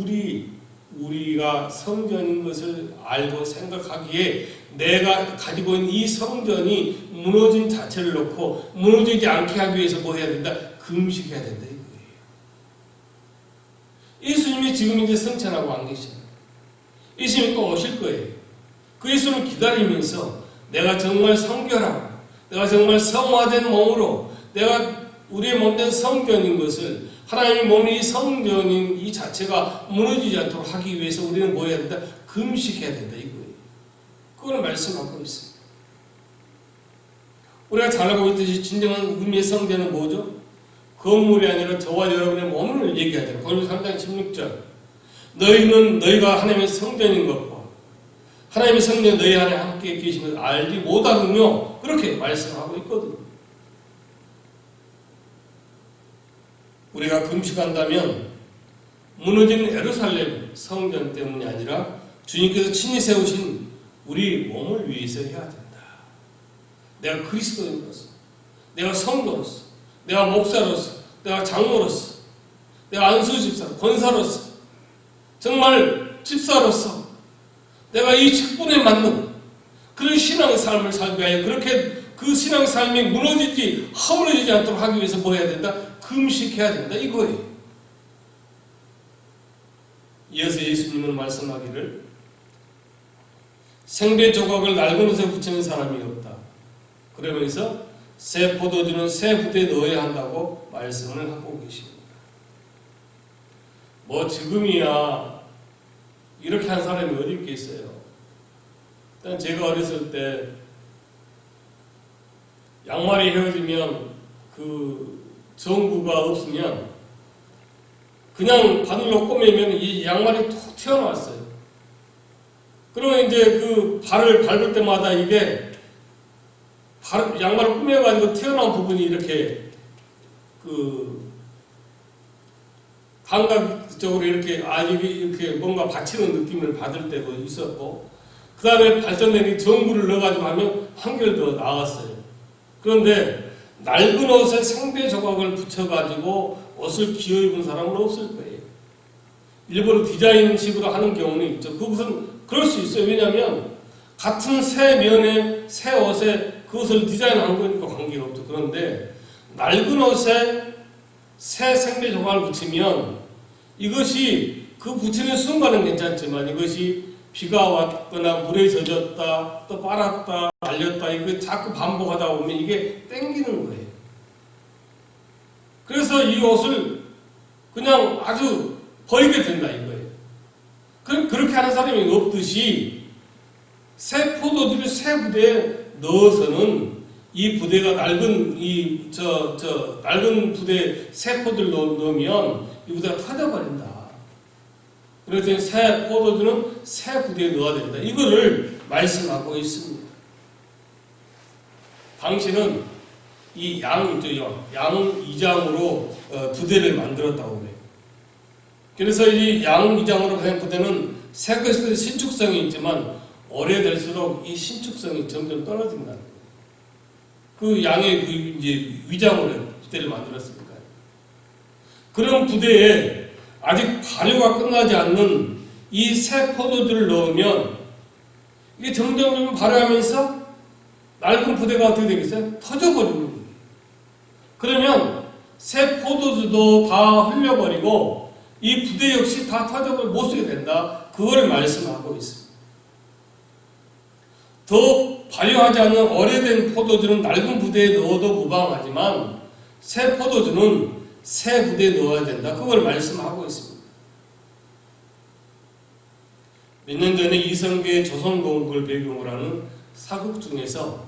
우리가 성전인 것을 알고 생각하기에 내가 가지고 있는 이 성전이 무너진 자체를 놓고 무너지지 않게 하기 위해서 뭐 해야 된다? 금식해야 된다 이거예요. 예수님이 지금 이제 승천하고 안 계시잖아요. 예수님이 또 오실 거예요. 그 예수를 기다리면서 내가 정말 성결하고 내가 정말 성화된 몸으로 내가 우리의 몸된 성전인 것을, 하나님의 몸이 성전인 이 자체가 무너지지 않도록 하기 위해서 우리는 뭐 해야 된다? 금식해야 된다 이거예요. 그걸 말씀하고 있습니다. 우리가 잘 알고 있듯이 진정한 의미의 성전은 뭐죠? 건물이 아니라 저와 여러분의 몸을 얘기하잖아요. 고린도서 3장 16절. 너희가 하나님의 성전인 것과 하나님의 성전이 너희 안에 함께 계신 것을 알지 못하군요. 그렇게 말씀하고 있거든요. 우리가 금식한다면 무너진 예루살렘 성전 때문이 아니라 주님께서 친히 세우신 우리 몸을 위해서 해야 된다. 내가 그리스도인으로서, 내가 성도로서, 내가 목사로서, 내가 장로로서, 내가 안수집사, 권사로서, 정말 집사로서 내가 이 직분에 맞는 그런 신앙의 삶을 살기 위하여, 그렇게 그 신앙의 삶이 무너지지 허물어지지 않도록 하기 위해서 뭐 해야 된다? 금식해야 된다 이거예요. 이어서 예수님은 말씀하기를 생배 조각을 낡은 옷에 붙이는 사람이 없다. 그러면서 새 포도주는 새 부대에 넣어야 한다고 말씀을 하고 계십니다. 뭐 지금이야 이렇게 한 사람이 어디 있겠어요. 일단 제가 어렸을 때 양말이 헤어지면 그 전구가 없으면 그냥 바늘로 꼬매면 이 양말이 툭 튀어나왔어요. 그러면 이제 그 발을 밟을 때마다 이게 양말을 꾸며가지고 튀어나온 부분이 이렇게 그 감각적으로 이렇게 이렇게 뭔가 받치는 느낌을 받을 때도 있었고, 그 다음에 발전된 이 전구를 넣어가지고 하면 한결 더 나았어요. 그런데 낡은 옷에 생배 조각을 붙여가지고 옷을 기어 입은 사람은 없을 거예요. 일부러 디자인식으로 하는 경우는 있죠. 그것은 그럴 수 있어요. 왜냐하면 같은 새 면에 새 옷에 그것을 디자인한 거니까 관계가 없죠. 그런데 낡은 옷에 새 생배 조각을 붙이면 이것이 그 붙이는 순간은 괜찮지만 이것이 비가 왔거나 물에 젖었다 또 빨았다 말렸다 이거 자꾸 반복하다 보면 이게 땡기는 거예요. 그래서 이 옷을 그냥 아주 버리게 된다 이거예요. 그렇게 하는 사람이 없듯이 새 포도주를 새 부대에 넣어서는 이 부대가 낡은 낡은 부대에 새 포도를 넣으면 이 부대가 터져버린다. 그래서 새 포도주는 새 부대에 넣어야 된다. 이거를 말씀하고 있습니다. 당신은 이 양 2장으로 부대를 만들었다고 그래요. 그래서 이 양 2장으로 된 부대는 새 것에 신축성이 있지만 오래될수록 이 신축성이 점점 떨어진다는 거예요. 그 양의 이제 위장으로 부대를 만들었으니까요. 그런 부대에 아직 발효가 끝나지 않는 이 새 포도주를 넣으면 이게 점점 발효하면서 낡은 부대가 어떻게 되겠어요? 터져버리는 거예요. 그러면 새 포도주도 다 흘려버리고 이 부대 역시 다 터져버리고 못 쓰게 된다. 그거를 말씀하고 있습니다. 더 발효하지 않는 오래된 포도주는 낡은 부대에 넣어도 무방하지만 새 포도주는 새 부대에 넣어야 된다. 그걸 말씀하고 있습니다. 몇 년 전에 이성계의 조선공국을 배경으로 하는 사극 중에서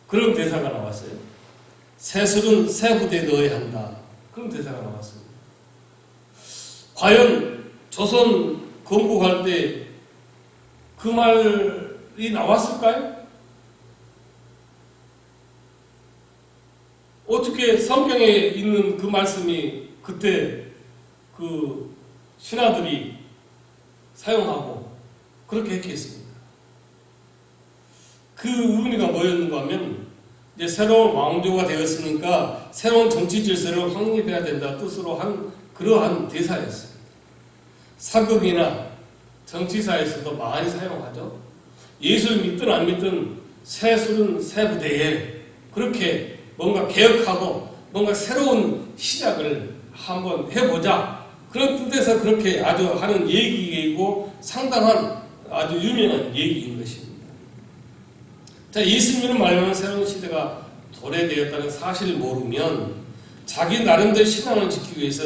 그런 대사가 나왔어요. 새 술은 새 부대에 넣어야 한다. 그런 대사가 나왔습니다. 과연 조선 건국할 때 그 말이 나왔을까요? 어떻게 성경에 있는 그 말씀이 그때 그 신하들이 사용하고 그렇게 했겠습니까? 그 의미가 뭐였는가 하면 이제 새로운 왕조가 되었으니까 새로운 정치 질서를 확립해야 된다 뜻으로 한 그러한 대사였습니다. 사극이나 정치사에서도 많이 사용하죠. 예수를 믿든 안 믿든 새 술은 새 부대에 그렇게 뭔가 개혁하고 뭔가 새로운 시작을 한번 해보자. 그런 뜻에서 그렇게 아주 하는 얘기이고 상당한 아주 유명한 얘기인 것입니다. 자, 예수님은 말하는 새로운 시대가 도래되었다는 사실을 모르면 자기 나름대로 신앙을 지키기 위해서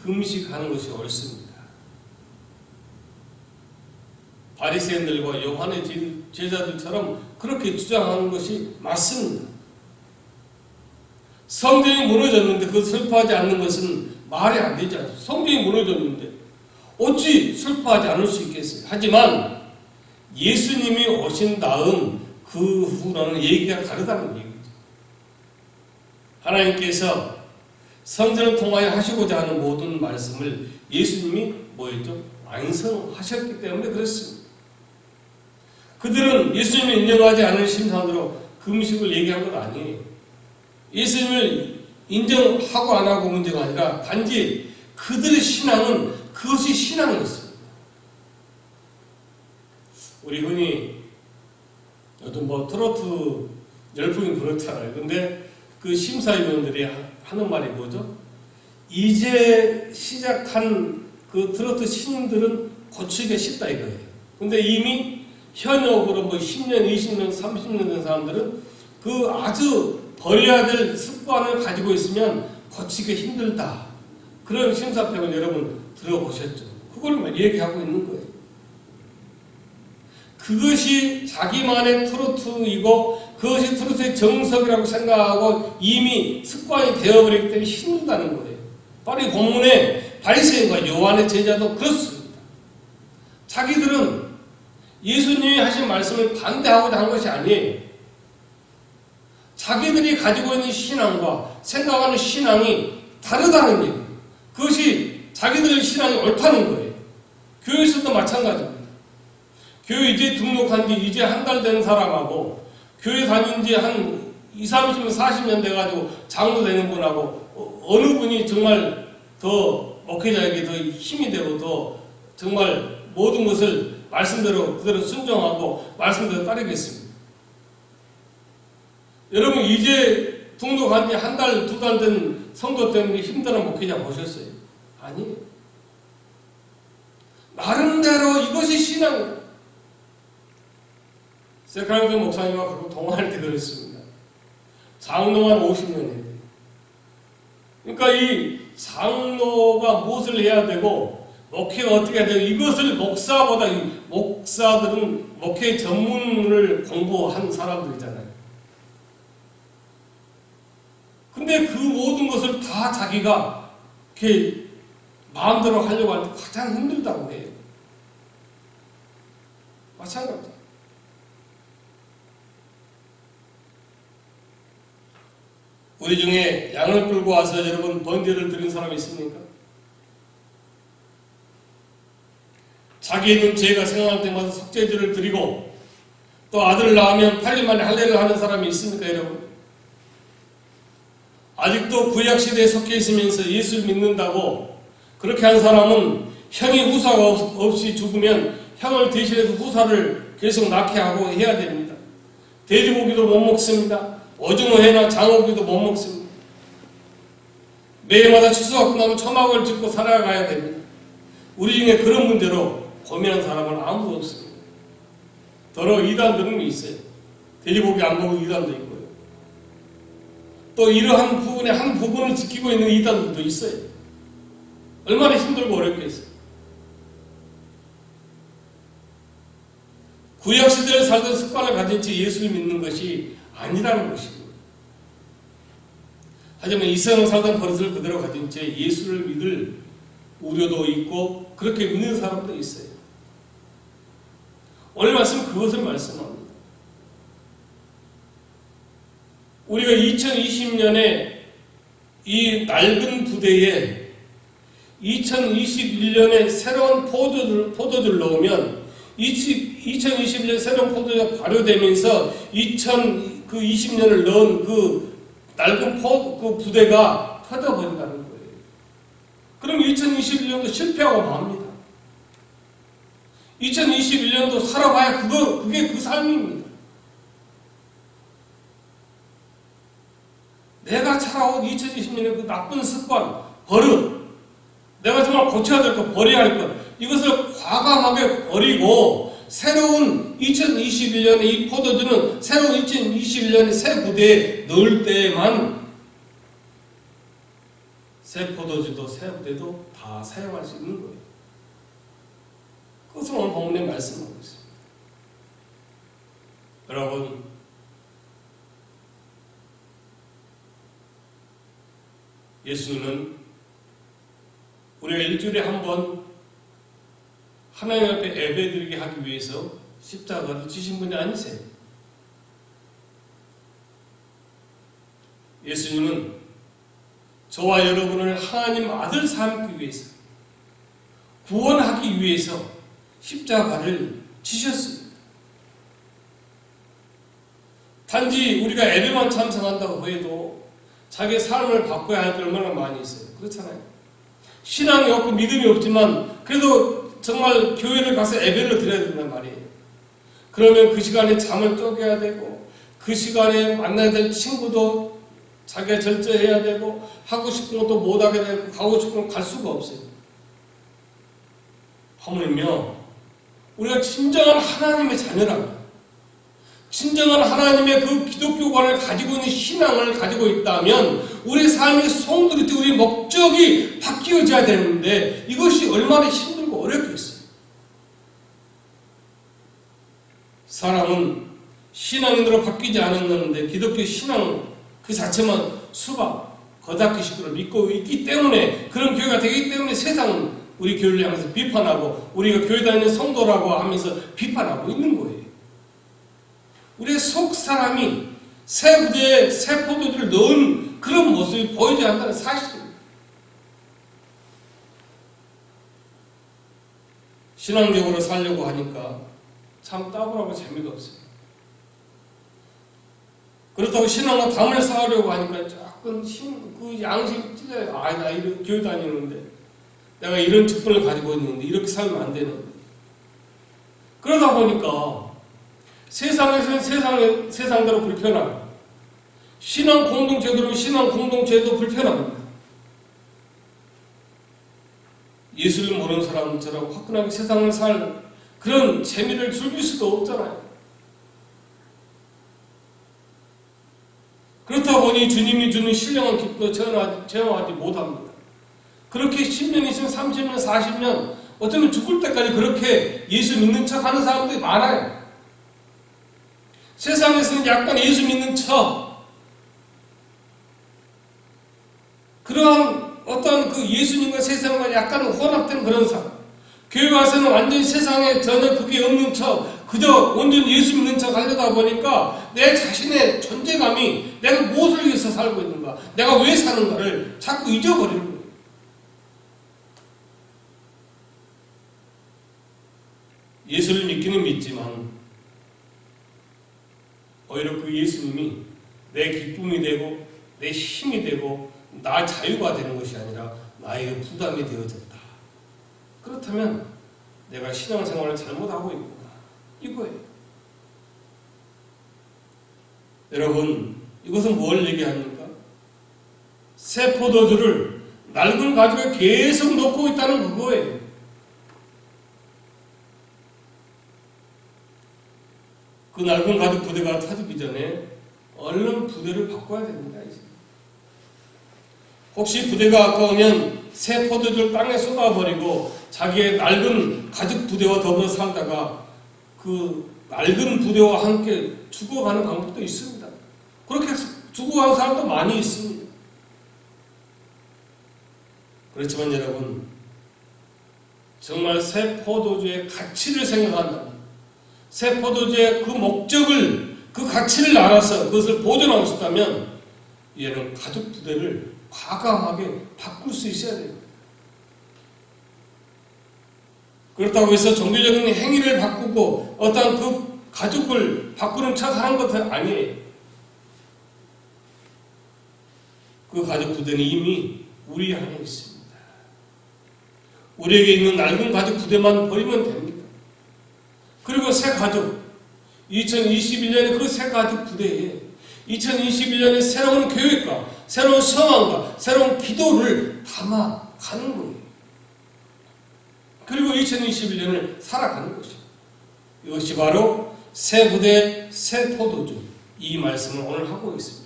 금식하는 것이 옳습니다. 바리새인들과 요한의 제자들처럼 그렇게 주장하는 것이 맞습니다. 성경이 무너졌는데 그것 슬퍼하지 않는 것은 말이 안 되지 않습니까? 성경이 무너졌는데 어찌 슬퍼하지 않을 수 있겠어요? 하지만 예수님이 오신 다음 그 후로는 얘기가 다르다는 얘기죠. 하나님께서 성전을 통하여 하시고자 하는 모든 말씀을 예수님이 뭐였죠? 완성하셨기 때문에 그렇습니다. 그들은 예수님을 인정하지 않은 심산으로 금식을 얘기한 건 아니에요. 예수님을 인정하고 안 하고 문제가 아니라 단지 그들의 신앙은 그것이 신앙이었습니다. 우리 흔히 요즘 뭐 트로트 열풍이 그렇잖아요. 근데 그 심사위원들이 하는 말이 뭐죠? 이제 시작한 그 트로트 신인들은 고치기가 쉽다 이거예요. 근데 이미 현역으로 뭐 10년, 20년, 30년 된 사람들은 그 아주 버려야 될 습관을 가지고 있으면 고치기 힘들다. 그런 심사평을 여러분 들어보셨죠? 그걸 얘기하고 있는 거예요. 그것이 자기만의 트로트이고 그것이 트로트의 정석이라고 생각하고 이미 습관이 되어버리기 때문에 힘들다는 거예요. 바로 이 본문에 바리새인과 요한의 제자도 그렇습니다. 자기들은 예수님이 하신 말씀을 반대하고자 한 것이 아니에요. 자기들이 가지고 있는 신앙과 생각하는 신앙이 다르다는 얘기예요. 그것이 자기들의 신앙이 옳다는 거예요. 교회에서도 마찬가지입니다. 교회 이제 등록한 지 이제 한 달 된 사람하고 교회 다닌 지 한 20, 30년, 40년 돼가지고 장로 되는 분하고 어느 분이 정말 더 목회자에게 더 힘이 되고 더 정말 모든 것을 말씀대로 그대로 순종하고 말씀대로 따르겠습니다. 여러분 이제 등록한 지 한 달, 두 달 된 성도 때문에 힘든 목회자 보셨어요? 아니에요. 나름대로 이것이 신앙이다. 세카랑교 목사님과 가끔 동화할 때 그랬습니다. 장로만 50년 해야 돼요. 그러니까 이 장로가 무엇을 해야 되고 목회가 어떻게 해야 되고 이것을 목사보다 목사들은 목회 전문을 공부한 사람들이잖아요. 근데 그 모든 것을 다 자기가 이렇게 마음대로 하려고 할 때 가장 힘들다고 해요. 마찬가지입니다. 우리 중에 양을 끌고 와서 여러분 번제를 드린 사람이 있습니까? 자기 있는 죄가 생각할 때마다 속죄제를 드리고 또 아들을 낳으면 8일 만에 할례를 하는 사람이 있습니까, 여러분? 아직도 구약시대에 속해 있으면서 예수를 믿는다고 그렇게 한 사람은 형이 후사가 없이 죽으면 형을 대신해서 후사를 계속 낳게 하고 해야 됩니다. 돼지고기도 못 먹습니다. 오징어 회나 장어고기도 못 먹습니다. 매해마다 추수가 끝나면 초막을 짓고 살아가야 됩니다. 우리 중에 그런 문제로 고민한 사람은 아무도 없습니다. 더러 이단들은 있어요. 돼지고기 안 먹고 이단도 있고요. 또 이러한 부분의 한 부분을 지키고 있는 이단들도 있어요. 얼마나 힘들고 어렵겠어요. 구약시대를 살던 습관을 가진 채 예수를 믿는 것이 아니라는 것입니다. 하지만 이 세상 살던 버릇을 그대로 가진 채 예수를 믿을 우려도 있고 그렇게 믿는 사람도 있어요. 오늘 말씀은 그것을 말씀합니다. 우리가 2020년에 이 낡은 부대에 2021년에 새로운 포도주를 넣으면 2021년 새로운 포도주가 발효되면서 2020년을 넣은 그 낡은 그 부대가 터져버린다는 거예요. 그럼 2021년도 실패하고 맙니다. 2021년도 살아봐야 그게 그 삶입니다. 내가 살아온 2020년의 그 나쁜 습관, 버릇, 내가 정말 고쳐야 될 것, 버려야 할 것, 이것을 과감하게 버리고 새로운 2021년의 이 포도주는 새로운 2021년의 새 부대에 넣을 때만 새 포도주도 새 부대도 다 사용할 수 있는 거예요. 그것을 오늘 본문에 말씀하고 있습니다. 여러분, 예수님은 우리가 일주일에 한 번 하나님 앞에 예배드리게 하기 위해서 십자가를 지신 분이 아니세요. 예수님은 저와 여러분을 하나님 아들 삼기 위해서 구원하기 위해서 십자가를 지셨습니다. 단지 우리가 예배만 참석한다고 해도 자기의 삶을 바꿔야 할 게 얼마나 많이 있어요. 그렇잖아요. 신앙이 없고 믿음이 없지만 그래도 정말 교회를 가서 예배를 드려야 된단 말이에요. 그러면 그 시간에 잠을 쪼개야 되고 그 시간에 만나야 될 친구도 자기가 절제해야 되고 하고 싶은 것도 못하게 되고 가고 싶은 건 갈 수가 없어요. 하물며 우리가 진정한 하나님의 자녀라면, 진정한 하나님의 그 기독교관을 가지고 있는 신앙을 가지고 있다면 우리 삶의 송두리째 우리 목적이 바뀌어져야 되는데 이것이 얼마나 힘들고 어렵겠어요. 사람은 신앙인으로 바뀌지 않았는데 기독교 신앙 그 자체만 수박, 거다기식으로 믿고 있기 때문에, 그런 교회가 되기 때문에 세상은 우리 교회를 향해서 비판하고 우리가 교회 다니는 성도라고 하면서 비판하고 있는 거예요. 우리의 속 사람이 새 부대에 새 포도주를 넣은 그런 모습이 보이지 않는다는 사실입니다. 신앙적으로 살려고 하니까 참 따분하고 재미가 없어요. 그렇다고 신앙과 담을 쌓으려고 하니까 조금 그 양심이 찔려요. 나 이런 교회 다니는데 내가 이런 직분을 가지고 있는데 이렇게 살면 안 되는데. 그러다 보니까 세상에서는 세상대로 불편하고 신앙 공동체대로 신앙 공동체도 불편합니다. 예수를 모르는 사람처럼 화끈하게 세상을 살 그런 재미를 즐길 수도 없잖아요. 그렇다 보니 주님이 주는 신령한 기쁨도 체험하지 못합니다. 그렇게 10년 있으면 30년, 40년, 어쩌면 죽을 때까지 그렇게 예수 믿는 척 하는 사람들이 많아요. 세상에서는 약간 예수 믿는 척, 그러한 어떤 그 예수님과 세상과 약간 혼합된 그런 사람, 교회 와서는 완전히 세상에 전혀 그게 없는 척, 그저 온전히 예수 믿는 척 하려다 보니까 내 자신의 존재감이 내가 무엇을 위해서 살고 있는가, 내가 왜 사는가를 자꾸 잊어버리는 거예요. 예수를 믿기는 믿지만 오히려 그 예수님이 내 기쁨이 되고 내 힘이 되고 나 자유가 되는 것이 아니라 나에게 부담이 되어졌다. 그렇다면 내가 신앙생활을 잘못하고 있구나, 이거예요. 여러분, 이것은 뭘 얘기합니까? 새 포도주를 낡은 가죽에 계속 넣고 있다는 그거예요. 그 낡은 가죽 부대가 터지기 전에 얼른 부대를 바꿔야 됩니다. 이제. 혹시 부대가 아까우면 새 포도주를 땅에 쏟아버리고 자기의 낡은 가죽 부대와 더불어 살다가 그 낡은 부대와 함께 죽어가는 방법도 있습니다. 그렇게 죽어가는 사람도 많이 있습니다. 그렇지만 여러분, 정말 새 포도주의 가치를 생각한다면, 새 포도주의 그 목적을, 그 가치를 알아서 그것을 보존하고 싶다면 얘는 가죽 부대를 과감하게 바꿀 수 있어야 됩니다. 그렇다고 해서 종교적인 행위를 바꾸고 어떤 그 가죽을 바꾸는 척 하는 것은 아니에요. 그 가죽 부대는 이미 우리 안에 있습니다. 우리에게 있는 낡은 가죽 부대만 버리면 됩니다. 그리고 새 가죽, 2021년에 그 새 가죽 부대에 2021년에 새로운 계획과 새로운 소망과 새로운 기도를 담아가는 거예요. 그리고 2021년을 살아가는 것이죠. 이것이 바로 새 부대, 새 포도주, 이 말씀을 오늘 하고 있습니다.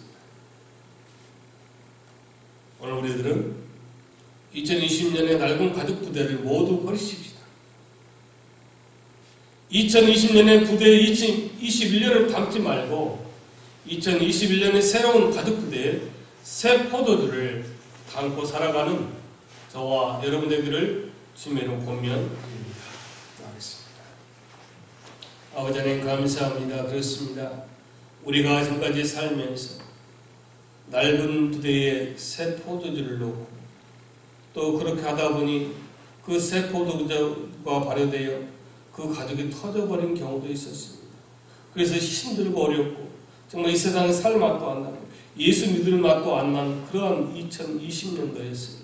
오늘 우리들은 2020년의 낡은 가죽 부대를 모두 버리십시다. 2020년의 부대에 2021년을 담지 말고 2021년의 새로운 가죽 부대에 새 포도주를 담고 살아가는 저와 여러분 되기를 주님의 이름으로 권면드립니다. 하겠습니다. 아버지 하나님 감사합니다. 그렇습니다. 우리가 지금까지 살면서 낡은 부대에 새 포도주를 넣고 또 그렇게 하다 보니 그 새 포도주가 발효되어 그 가죽이 터져버린 경우도 있었습니다. 그래서 힘들고 어렵고 정말 이 세상에 살 맛도 안 나고 예수 믿을 맛도 안 나는 그러한 2020년도였습니다.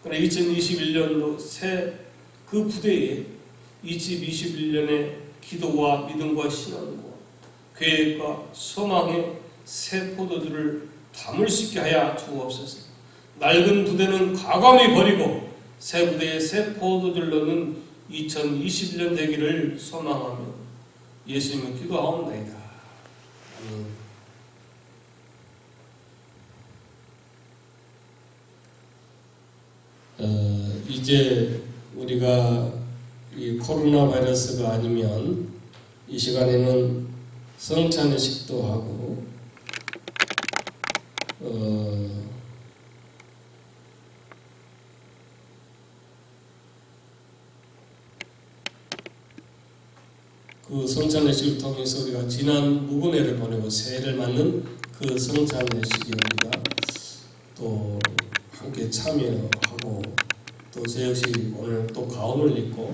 그러나 2021년도 새 그 부대에 2021년의 기도와 믿음과 신앙과 계획과 소망의 새 포도주를 담을 수 있게 하여 주옵소서. 낡은 부대는 과감히 버리고 새 부대에 새 포도주를 넣는 2021년 되기를 소망하며 예수님을 기도하옵나이다. 아멘. 이제 우리가 이 코로나 바이러스가 아니면 이 시간에는 성찬의식도 하고 그 성찬의식을 통해서 우리가 지난 무근해를 보내고 새해를 맞는 그 성찬의식에 우리가 또 함께 참여하고 또 저 역시 오늘 또 가운을 입고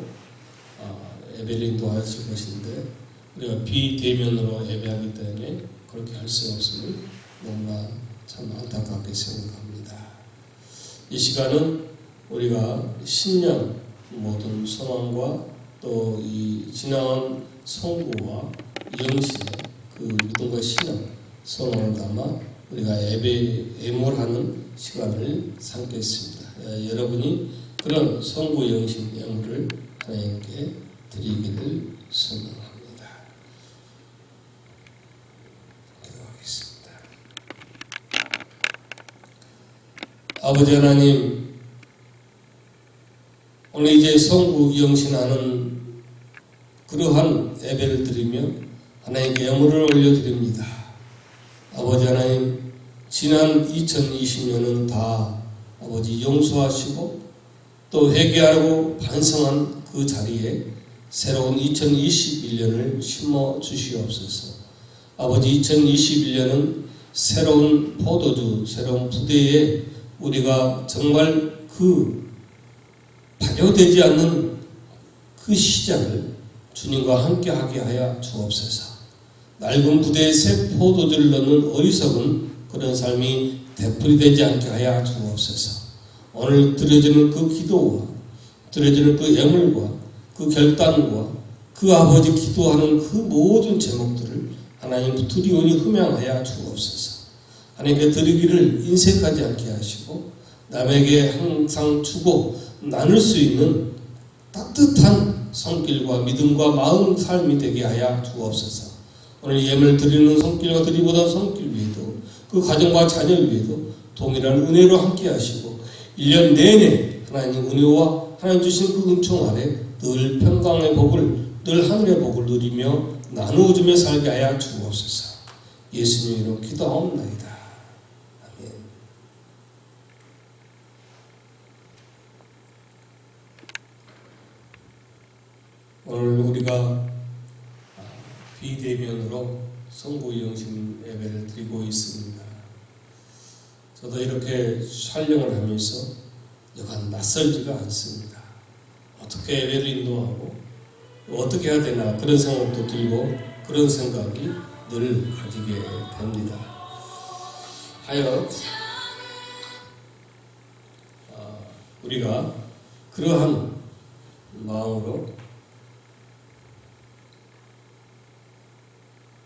예배를 인도하실 것인데 우리가 비대면으로 예배하기 때문에 그렇게 할 수 없음을 너무나 참 안타깝게 생각합니다. 이 시간은 우리가 신년 모든 소망과 또 이 지나온 성구와 영신의 그 믿음과 신앙 소망을 담아 우리가 예배 예물하는 시간을 삼겠습니다. 여러분이 그런 성구 영신 예물을 하나님께 드리기를 소망합니다. 기도하겠습니다. 아버지 하나님, 오늘 이제 성구 영신하는 그러한 예배를 드리며 하나님께 예물을 올려드립니다. 아버지 하나님, 지난 2020년은 다 아버지 용서하시고 또 회개하고 반성한 그 자리에 새로운 2021년을 심어 주시옵소서. 아버지, 2021년은 새로운 포도주, 새로운 부대에 우리가 정말 그 발효되지 않는 그 시작을 주님과 함께하게 하여 주옵소서. 낡은 부대에 새 포도주를 넣는 어리석은 그런 삶이 되풀이되지 않게 하여 주옵소서. 오늘 드려지는 그 기도와 드려지는 그 예물과 그 결단과 그 아버지 기도하는 그 모든 제목들을 하나님 두리온이 흠양하여 주옵소서. 하나님께 드리기를 인색하지 않게 하시고 남에게 항상 주고 나눌 수 있는 따뜻한 손길과 믿음과 마음 삶이 되게 하여 주옵소서. 오늘 예물 드리는 손길과 드리보다 손길 위에도 그 가정과 자녀 위에도 동일한 은혜로 함께 하시고 1년 내내 하나님 은혜와 하나님 주신 그 은총 아래 늘 평강의 복을, 늘 하늘의 복을 누리며 나누어주며 살게 하여 주옵소서. 예수님 이름으로 기도하옵나이다. 아멘. 오늘 우리가 비대면으로 성구 영신 예배를 드리고 있습니다. 저도 이렇게 촬영을 하면서 여간 낯설지가 않습니다. 어떻게 예배를 인도하고 어떻게 해야 되나 그런 생각도 들고 그런 생각이 늘 가지게 됩니다. 하여 우리가 그러한 마음으로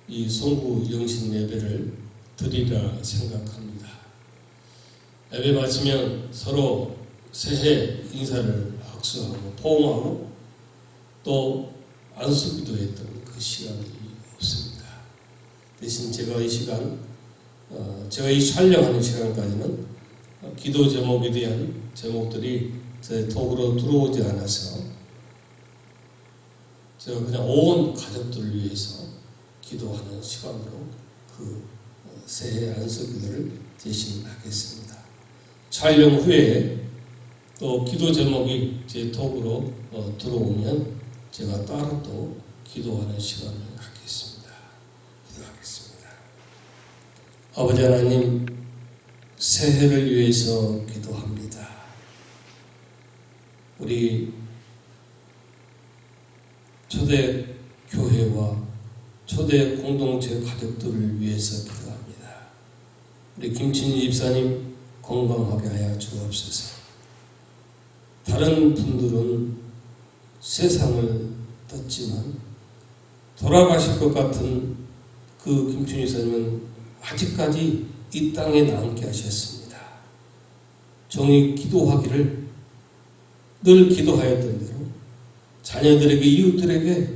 이 성구 영신 예배를 드리라 생각합니다. 예배 마치면 서로 새해 인사를 악수하고 포옹하고 또 안수기도 했던 그 시간이 없습니다. 대신 제가 이 시간, 제가 이 촬영하는 시간까지는 기도 제목에 대한 제목들이 제 톡으로 들어오지 않아서 제가 그냥 온 가족들을 위해서 기도하는 시간으로 그 새해 안수기도를 대신하겠습니다. 촬영 후에 또 기도 제목이 제 톡으로 들어오면 제가 따로 또 기도하는 시간을 갖겠습니다. 기도하겠습니다. 아버지 하나님, 새해를 위해서 기도합니다. 우리 초대 교회와 초대 공동체 가족들을 위해서 기도합니다. 우리 김친희 집사님 건강하게 하여 주옵소서. 다른 분들은 세상을 떴지만 돌아가실 것 같은 그 김춘희 사님은 아직까지 이 땅에 남게 하셨습니다. 종이 기도하기를 늘 기도하였던 대로 자녀들에게, 이웃들에게,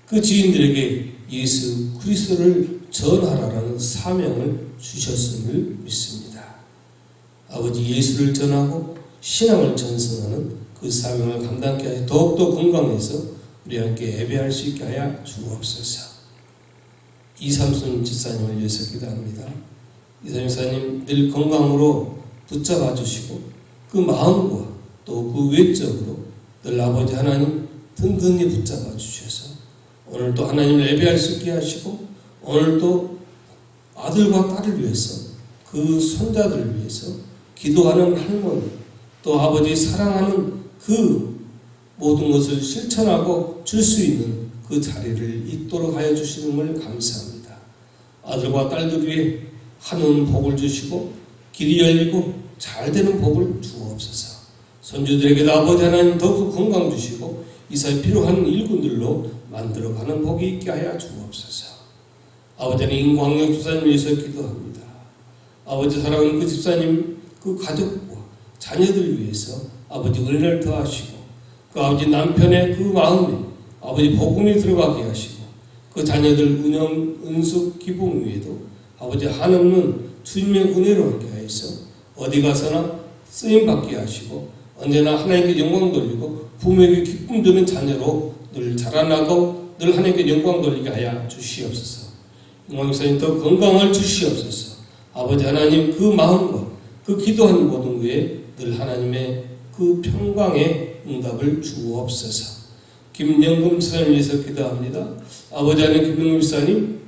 그 지인들에게 예수 그리스도를 전하라는 사명을 주셨음을 믿습니다. 아버지 예수를 전하고 신앙을 전승하는 그 사명을 감당케 하여 더욱더 건강해서 우리 함께 예배할 수 있게 하여 주옵소서. 이삼순 집사님을 위해서 기도합니다. 이삼순 집사님 늘 건강으로 붙잡아 주시고 그 마음과 또 그 외적으로 늘 아버지 하나님 든든히 붙잡아 주셔서 오늘도 하나님을 예배할 수 있게 하시고 오늘도 아들과 딸을 위해서 그 손자들을 위해서 기도하는 할머니 또 아버지 사랑하는 그 모든 것을 실천하고 줄 수 있는 그 자리를 있도록 하여 주시는 걸 감사합니다. 아들과 딸들 위해 하는 복을 주시고 길이 열리고 잘 되는 복을 주옵소서. 손주들에게도 아버지 하나님 더욱 건강 주시고 이사에 필요한 일꾼들로 만들어가는 복이 있게 하여 주옵소서. 아버지 하나님 임광혁 집사님 위해서 기도합니다. 아버지 사랑하는 그 집사님 그 가족과 자녀들 위해서 아버지 은혜를 더하시고 그 아버지 남편의 그 마음에 아버지 복음이 들어가게 하시고 그 자녀들 은영, 은숙, 기봉 위에도 아버지 한없는 주님의 은혜로 함께 하여서 어디 가서나 쓰임받게 하시고 언제나 하나님께 영광 돌리고 부모에게 기쁨 주는 자녀로 늘 자라나고 늘 하나님께 영광 돌리게 하여 주시옵소서. 영광사님 더 건강을 주시옵소서. 아버지 하나님 그 마음과 그 기도하는 모든 후에 늘 하나님의 그 평강의 응답을 주옵소서. 김영금 집사님 위해서 기도합니다. 아버지 하나님 김영금 집사님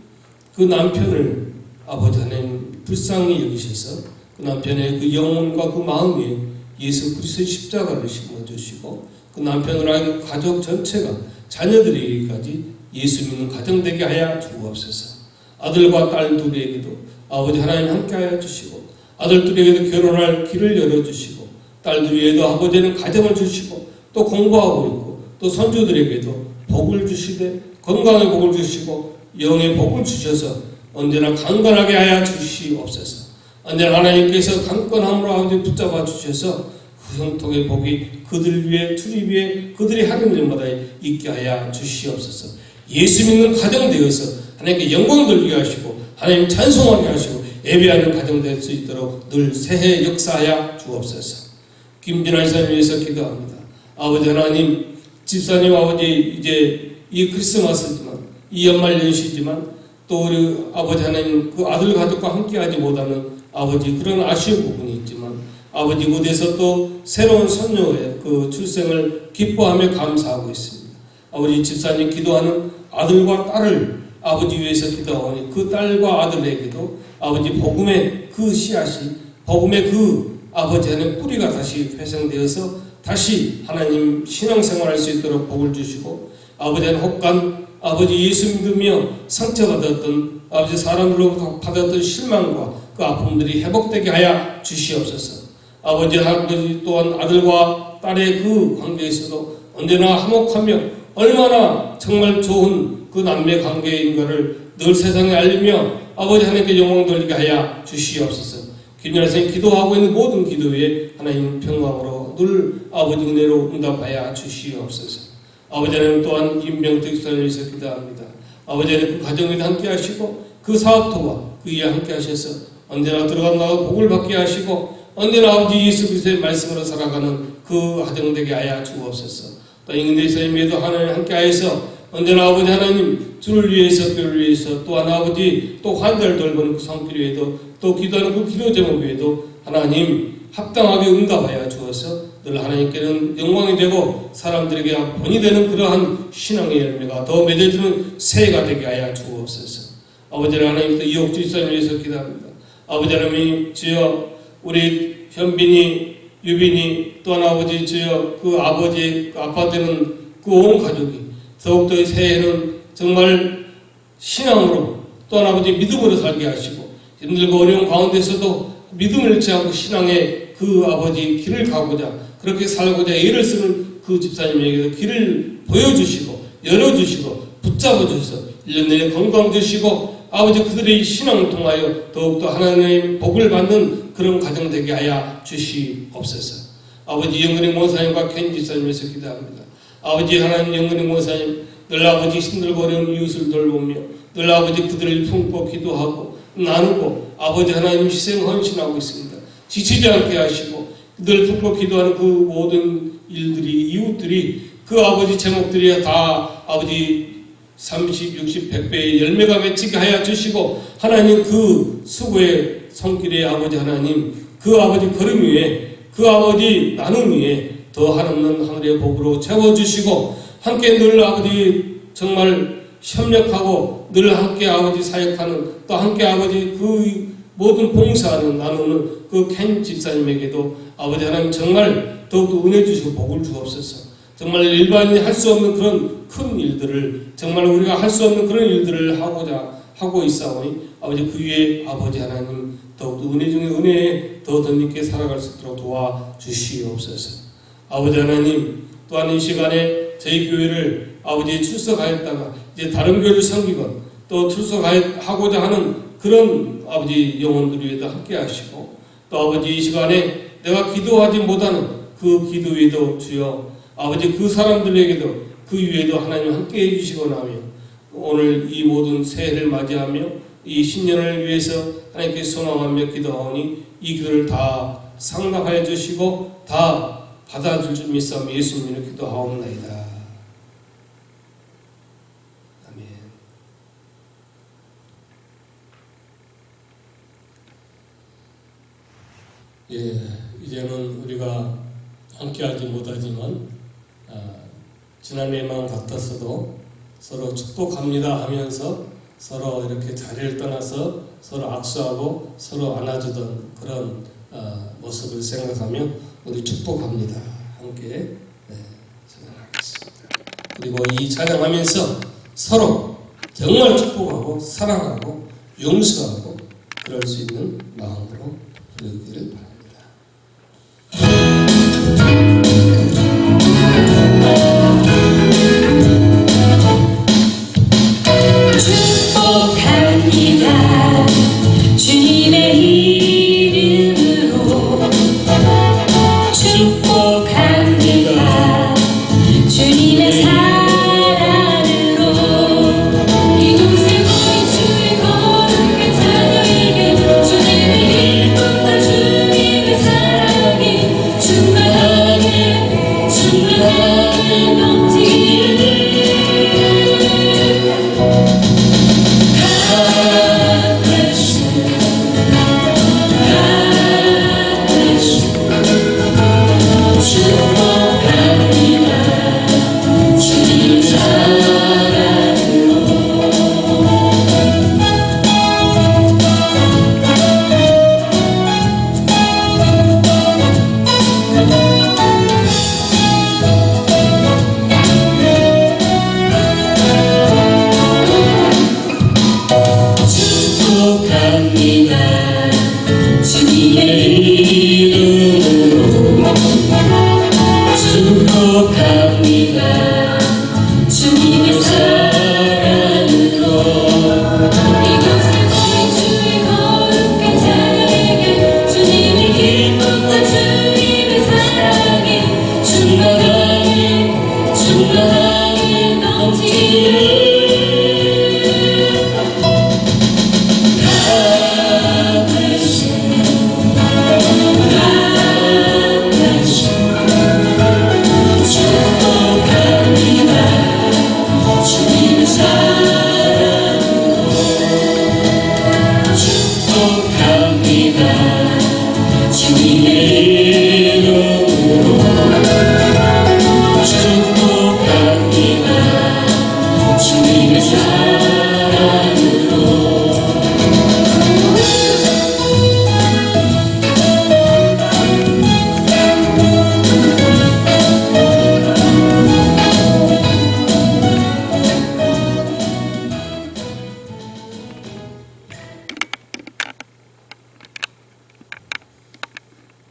그 남편을 아버지 하나님 불쌍히 여기셔서 그 남편의 그 영혼과 그 마음에 예수 그리스도의 십자가를 심어주시고 그 남편으로 하여금 가족 전체가 자녀들에게까지 예수 믿는 가정 되게 하여 주옵소서. 아들과 딸 둘에게도 아버지 하나님 함께 하여 주시고 아들 둘에게도 결혼할 길을 열어주시고 딸 둘에게도 아버지는 가정을 주시고 또 공부하고 있고 또 손주들에게도 복을 주시되 건강의 복을 주시고 영의 복을 주셔서 언제나 강건하게 하여 주시옵소서. 언제나 하나님께서 강건함으로 아버지 붙잡아 주셔서 그 형통의 복이 그들 위에 출입 위에 그들이 하는 일마다 있게 하여 주시옵소서. 예수 믿는 가정 되어서 하나님께 영광 돌리게 하시고 하나님 찬송하게 하시고 예배하는 가정 될 수 있도록 늘 새해 역사하여 주옵소서. 김진아 집사님 위해서 기도합니다. 아버지 하나님 집사님 아버지 이제 이 크리스마스지만 이 연말 연시지만 또 우리 아버지 하나님 그 아들 가족과 함께하지 못하는 아버지 그런 아쉬운 부분이 있지만 아버지 그곳에서 또 새로운 손녀의 그 출생을 기뻐하며 감사하고 있습니다. 아버지 집사님 기도하는 아들과 딸을 아버지 위해서 기도하오니 그 딸과 아들에게도 아버지 복음의 그 씨앗이 복음의 그 아버지 하나님 뿌리가 다시 회생되어서 다시 하나님 신앙생활할 수 있도록 복을 주시고 아버지 하나님 혹간 아버지 예수 믿으며 상처받았던 아버지 사람들로부터 받았던 실망과 그 아픔들이 회복되게 하여 주시옵소서. 아버지 또한 아들과 딸의 그 관계에서도 언제나 화목하며 얼마나 정말 좋은 그 남매 관계인가를 늘 세상에 알리며 아버지 하나님께 영광 돌리게 하여 주시옵소서. 김연아 선생님 기도하고 있는 모든 기도에 하나님 평강으로 늘 아버지 은혜로 응답하여 주시옵소서. 아버지 하나님 또한 임병택 집사님을 위해서 기도합니다. 아버지 하나님 그 가정에도 함께 하시고 그 사업토와 그 이에 함께 하셔서 언제나 들어간 나가 복을 받게 하시고 언제나 아버지 예수 그리스도의 말씀으로 살아가는 그 가정 되게 하여 주옵소서. 또 임근대 집사님에도 하나님 함께 하여서 언제나 아버지 하나님 주를 위해서 교회를 위해서 또한 아버지 또 환자를 돌보는 그 성필 위에도 또 기도하는 그 기도 제목 위에도 하나님 합당하게 응답하여 주어서 늘 하나님께는 영광이 되고 사람들에게 본이 되는 그러한 신앙의 열매가 더 맺어지는 새해가 되게 하여 주옵소서. 아버지 하나님 또 이옥주 집사님을 위해서 기도합니다. 아버지 하나님 주여 우리 현빈이 유빈이 또한 아버지 주여 그 아버지 그 아빠 되는 그 온 가족이 더욱더 이 새해에는 정말 신앙으로 또한 아버지 믿음으로 살게 하시고 힘들고 어려운 가운데서도 믿음을 잃지 않고 신앙의 그 아버지 길을 가고자 그렇게 살고자 애를 쓰는 그 집사님에게도 길을 보여주시고 열어주시고 붙잡아 주셔서 1년 내내 건강 주시고 아버지 그들의 신앙을 통하여 더욱더 하나님의 복을 받는 그런 가정 되게 하여 주시옵소서. 아버지 영근의 모사님과 켄 집사님에서 기도합니다. 아버지 하나님 영원의 모사님 늘 아버지 힘들고 어려운 이웃을 돌보며 늘 아버지 그들을 품고 기도하고 나누고 아버지 하나님 희생 헌신하고 있습니다. 지치지 않게 하시고 그들 품고 기도하는 그 모든 일들이 이웃들이 그 아버지 제목들이 다 아버지 30, 60, 100배의 열매가 맺히게 하여 주시고 하나님 그 수고의 손길에 아버지 하나님 그 아버지 걸음 위에 그 아버지 나눔 위에 더 한없는 하늘의 복으로 채워주시고 함께 늘 아버지 정말 협력하고 늘 함께 아버지 사역하는 또 함께 아버지 그 모든 봉사하는 나누는 그 켄 집사님에게도 아버지 하나님 정말 더욱더 은혜 주시고 복을 주옵소서. 정말 일반인이 할 수 없는 그런 큰 일들을 정말 우리가 할 수 없는 그런 일들을 하고 있사오니 아버지 그 위에 아버지 하나님 더욱더 은혜 중에 은혜에 더 덧있게 살아갈 수 있도록 도와주시옵소서. 아버지 하나님 또한 이 시간에 저희 교회를 아버지 출석하였다가 이제 다른 교회를 섬기건 또 출석하고자 하는 그런 아버지 영혼들 위에도 함께 하시고 또 아버지 이 시간에 내가 기도하지 못하는 그 기도 위에도 주여 아버지 그 사람들에게도 그 위에도 하나님 함께 해주시고 나며 오늘 이 모든 새해를 맞이하며 이 신년을 위해서 하나님께 소망하며 기도하오니 이 기도를 다 상납하여 주시고 다 받아줄 줄 믿사오며 예수님으로 기도하옵나이다. 아멘. 예, 이제는 우리가 함께하지 못하지만 지난해만 같았어도 서로 축복합니다 하면서 서로 이렇게 자리를 떠나서 서로 악수하고 서로 안아주던 그런 모습을 생각하며 우리 축복합니다. 함께 찬양하겠습니다. 그리고 이 찬양하면서 서로 정말 축복하고 사랑하고 용서하고 그럴 수 있는 마음으로 부르기를 바랍니다. 축복합니다. 주님의 이름으로 축복합니다. 주님의 사랑으로 이곳에 모인 주의 거룩한 자녀에게 주님의 기쁨과 주님의 사랑이 충만하게 넘치기를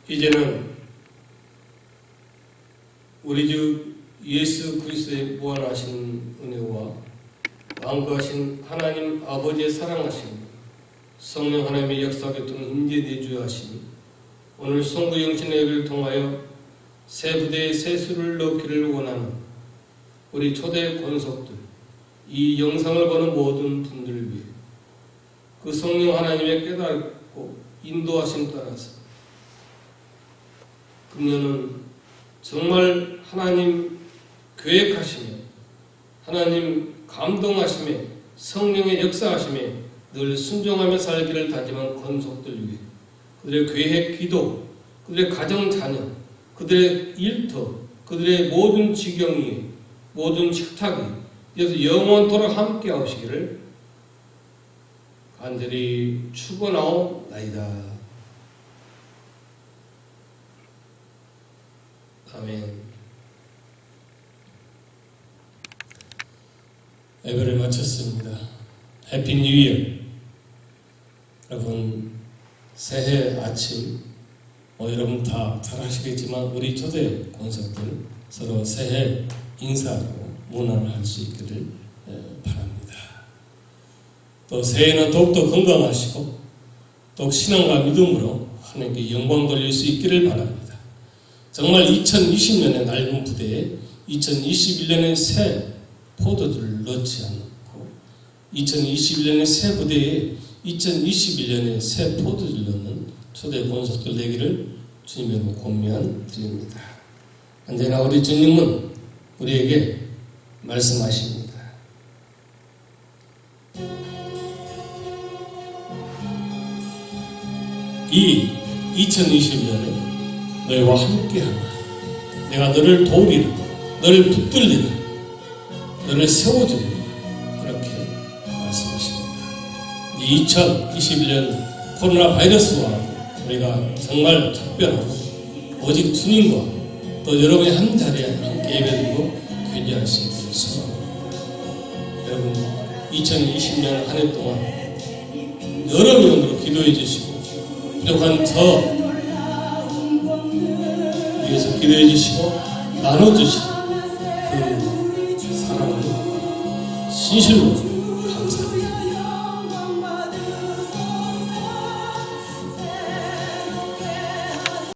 이제는 우리 주 예수 그리스도의 무한하신 은혜와 왕거하신 하나님 아버지의 사랑하심 성령 하나님의 역사교통 임재 내주하심 오늘 송구 영신회를 통하여 새 부대에 새 수를 넣기를 원하는 우리 초대 권속들, 이 영상을 보는 모든 분들을 위해 그 성령 하나님의 깨닫고 인도하심 따라서 금년은 정말 하나님 계획하시며 하나님 감동하심에 성령의 역사하심에 늘 순종하며 살기를 다짐한 권속들 위해 그들의 계획, 기도, 그들의 가정, 자녀, 그들의 일터, 그들의 모든 지경이, 모든 식탁이 그래서 영원토록 함께 하시기를 간절히 축원하옵나이다. 아멘. 예배를 마쳤습니다. 해피 뉴 이어. 여러분 새해 아침 여러분 다 잘 아시겠지만 우리 초대 권속들 서로 새해 인사로 문안을 할 수 있기를 바랍니다. 또 새해는 더욱더 건강하시고 또 신앙과 믿음으로 하나님께 영광 돌릴 수 있기를 바랍니다. 정말 2020년의 낡은 부대에 2021년의 새 포도주를 넣지 않고 2021년의 새 부대에 2021년의 새 포도주를 넣는 초대 권속들 되기를 주님으로 권면 드립니다. 언제나 우리 주님은 우리에게 말씀하십니다. 이 2020년에 너희와 함께하라. 내가 너를 도우리라. 너를 붙들리라. 너를 세워주리라. 그렇게 말씀하십니다. 이 2021년 코로나 바이러스와 우리가 정말 특별하고 오직 주님과 또 여러분이 한 자리에 함께 예배드리고 교제할 수 있기를 소원합니다. 여러분 2020년 한 해 동안 여러 명으로 기도해 주시고 부족한 저 위해서 기도해 주시고 나눠주시고 그 사랑을 진실로